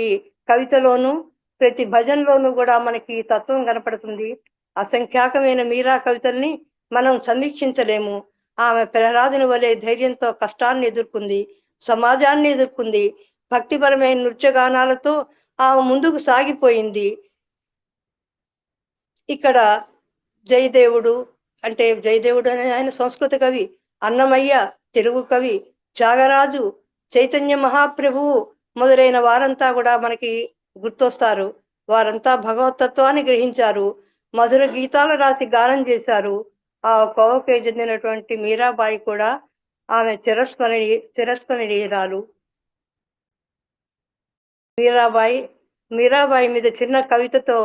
కవితలోను ప్రతి భజనలోనూ కూడా మనకి తత్వం కనపడుతుంది. అసంఖ్యాకమైన మీరా కవితల్ని మనం సమీక్షించలేము. ఆమె ప్రహ్లాదుని వలె ధైర్యంతో కష్టాన్ని ఎదుర్కొంది, సమాజాన్ని ఎదుర్కొంది. భక్తిపరమైన నృత్యగానాలతో ఆమె ముందుకు సాగిపోయింది. ఇక్కడ జయదేవుడు అనే ఆయన సంస్కృత కవి, అన్నమయ్య తెలుగు కవి, త్యాగరాజు, చైతన్య మహాప్రభువు మొదలైన వారంతా కూడా మనకి గుర్తొస్తారు. వారంతా భగవతత్వాన్ని గ్రహించారు, మధుర గీతాలు రాసి గానం చేశారు. ఆ కోవకే చెందినటువంటి మీరాబాయి కూడా ఆమె చిరస్మరణీయురాలు. మీరాబాయి మీద చిన్న కవితతో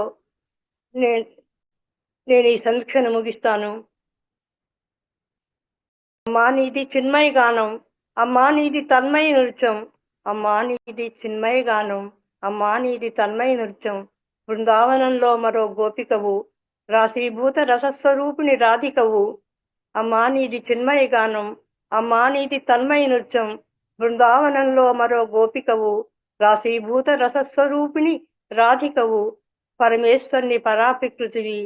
నేను ఈ సమీక్షను ముగిస్తాను. అమ్మా నీది చిన్మయ గానం, అమ్మా నీది తన్మయ నృత్యం, అమ్మా నీది చిన్మయ గానం, అమ్మా నీది తన్మయ నృత్యం. బృందావనంలో మరో గోపికవు, రాశీభూత రసస్వరూపిణి రాధికవు. అమ్మా నీది చిన్మయ గానం, అమ్మా నీది తన్మయ నృత్యం. బృందావనంలో మరో గోపికవు, రాశీభూత రసస్వరూపిణి రాధికవు. పరమేశ్వరుని పరాప్రకృతివి,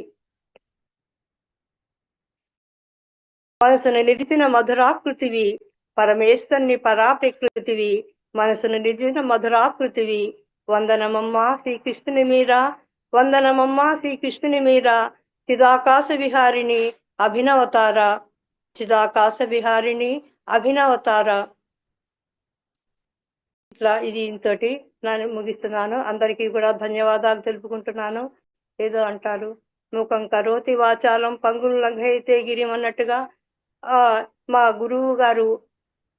మనసును నిలిచిన మధురాకృతివి. పరమేశ్వరుని పరాప్రకృతివి, మనసును నిలిచిన మధురాకృతివి. వందనమమ్మా శ్రీకృష్ణుని మీరా, వందనమమ్మా శ్రీకృష్ణుని మీరా. చిదాకాశ విహారిణి అభినవతార, చిదాకాశ విహారిణి అభినవతార. ఇట్లా ఇంతటి నేను ముగిస్తున్నాను. అందరికీ కూడా ధన్యవాదాలు తెలుపుకుంటున్నాను. ఏదో అంటారు, మూకం కరోతి వాచాలం పంగులు లంఘయితే గిరిం అన్నట్టుగా మా గురువు గారు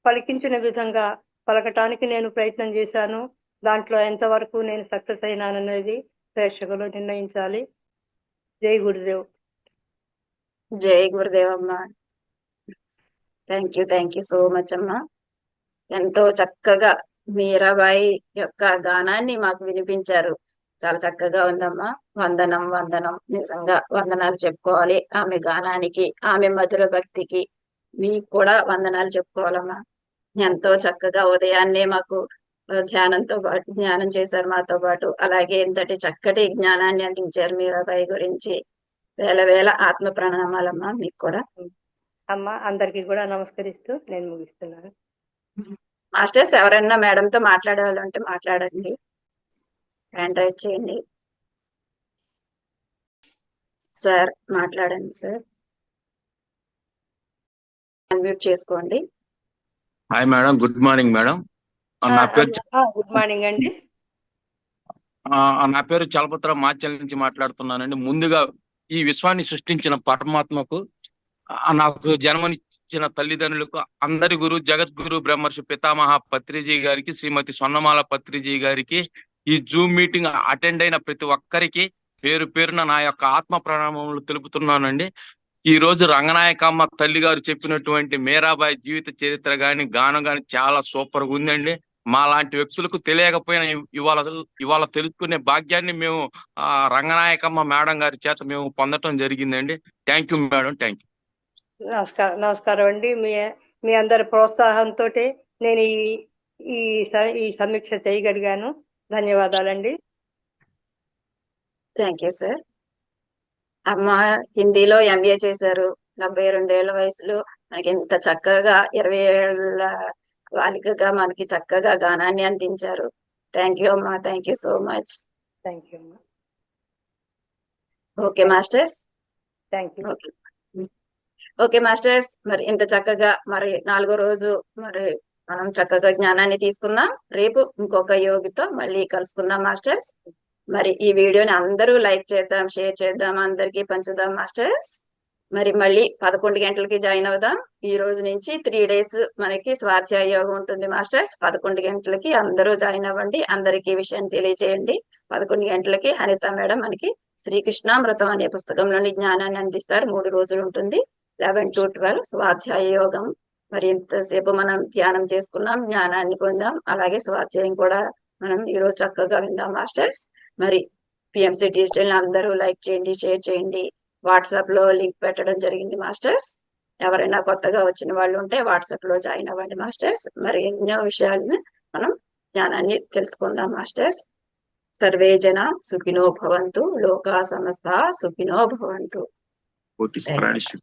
పలికించిన విధంగా పలకటానికి నేను ప్రయత్నం చేశాను. దాంట్లో ఎంతవరకు నేను సక్సెస్ అయినాననేది ప్రేక్షకులు నిర్ణయించాలి. జై గురుదేవ్. జై గురుదేవ్ అమ్మా. థ్యాంక్ యూ సో మచ్ అమ్మా. ఎంతో చక్కగా మీరాబాయి యొక్క గానాన్ని మాకు వినిపించారు. చాలా చక్కగా ఉందమ్మా. వందనం వందనం, నిజంగా వందనాలు చెప్పుకోవాలి ఆమె గానానికి, ఆమె మధుర భక్తికి. మీకు కూడా వందనాలు చెప్పుకోవాలమ్మా. ఎంతో చక్కగా ఉదయాన్నే మాకు ధ్యానంతో పాటు జ్ఞానం చేశారు మాతో పాటు. అలాగే ఇంతటి చక్కటి జ్ఞానాన్ని అందించారు మీరాబాయి గురించి. వేల వేల ఆత్మ ప్రణామాలమ్మా మీకు కూడా. అమ్మా అందరికీ కూడా నమస్కరిస్తూ నేను ముగిస్తున్నాను. మాస్టర్స్ ఎవరైనా మేడంతో మాట్లాడాలంటే మాట్లాడండి, హ్యాండ్ రైట్ చేయండి. సార్ మాట్లాడండి సార్. అన్మ్యూట్ చేసుకోండి. Hi madam, good morning madam. నా పేరు గుడ్ మార్నింగ్ అండి. నా పేరు చలపత్ర మాచల్ నుంచి మాట్లాడుతున్నానండి. ముందుగా ఈ విశ్వాన్ని సృష్టించిన పరమాత్మకు, నాకు జన్మనిచ్చిన తల్లిదండ్రులకు, అందరి గురు జగద్గురు బ్రహ్మర్షి పితామహ పత్రిజీ గారికి, శ్రీమతి స్వర్ణమాల పత్రిజీ గారికి, ఈ జూమ్ మీటింగ్ అటెండ్ అయిన ప్రతి ఒక్కరికి పేరు పేరున నా యొక్క ఆత్మ ప్రణామములు తెలుపుతున్నానండి. ఈ రోజు రంగనాయకమ్మ తల్లి గారు చెప్పినటువంటి మీరాబాయి జీవిత చరిత్ర గాని, గానం గాని చాలా సూపర్ గా ఉందండి. మా లాంటి వ్యక్తులకు తెలియకపోయినా ఇవాళ తెలుసుకునే భాగ్యాన్ని మేము రంగనాయకమ్మ మేడం గారి చేత మేము పొందటం జరిగిందండి. Thank you madam, thank you. నమస్కారం అండి. మీ అందరి ప్రోత్సాహంతో నేను ఈ సమీక్ష చేయగలిగాను. ధన్యవాదాలండి. Thank you sir. అమ్మ హిందీలో ఎంఏ చేశారు. 72 ఏళ్ల వయసులో మనకి ఇంత చక్కగా 20 ఏళ్ల బాలికగా మనకి చక్కగా గానాన్ని అందించారు. థ్యాంక్ యూ అమ్మా, thank you so much. Thank you అమ్మా. Okay masters, thank you. Okay masters, మరి ఇంత చక్కగా మరి 4వ రోజు మరి మనం చక్కగా జ్ఞానాన్ని తీసుకుందాం. రేపు ఇంకొక యోగితో మళ్ళీ కలుసుకుందాం మాస్టర్స్. మరి ఈ వీడియోని అందరూ లైక్ చేద్దాం, షేర్ చేద్దాం, అందరికీ పంచుదాం మాస్టర్స్. మరి మళ్ళీ 11 గంటలకి జాయిన్ అవుదాం. ఈ రోజు నుంచి 3 days మనకి స్వాధ్యాయ యోగం ఉంటుంది మాస్టర్స్. 11 గంటలకి అందరూ జాయిన్ అవ్వండి. అందరికీ ఈ విషయం తెలియజేయండి. 11 గంటలకి అనిత మేడం మనకి శ్రీకృష్ణామృతం అనే పుస్తకంలోని జ్ఞానాన్ని అందిస్తారు. 3 రోజులు ఉంటుంది. 11 to 12 స్వాధ్యాయ యోగం. మరి ఇంతసేపు మనం ధ్యానం చేసుకున్నాం, జ్ఞానాన్ని పొందాం, అలాగే స్వాధ్యాయం కూడా మనం ఈరోజు చక్కగా విందాం మాస్టర్స్. మరి పిఎంసి డిజిటల్ అందరూ లైక్ చేయండి, షేర్ చేయండి. వాట్సాప్ లో లింక్ పెట్టడం జరిగింది మాస్టర్స్. ఎవరైనా కొత్తగా వచ్చిన వాళ్ళు ఉంటే వాట్సాప్ లో జాయిన్ అవ్వండి మాస్టర్స్. మరి ఎన్నో విషయాలను మనం జ్ఞానాన్ని తెలుసుకుందాం మాస్టర్స్. సర్వే జన సుఖినో భవంతు, లోకా సమస్త సుఖినో భవంతు. కోటి స్మరణిషు.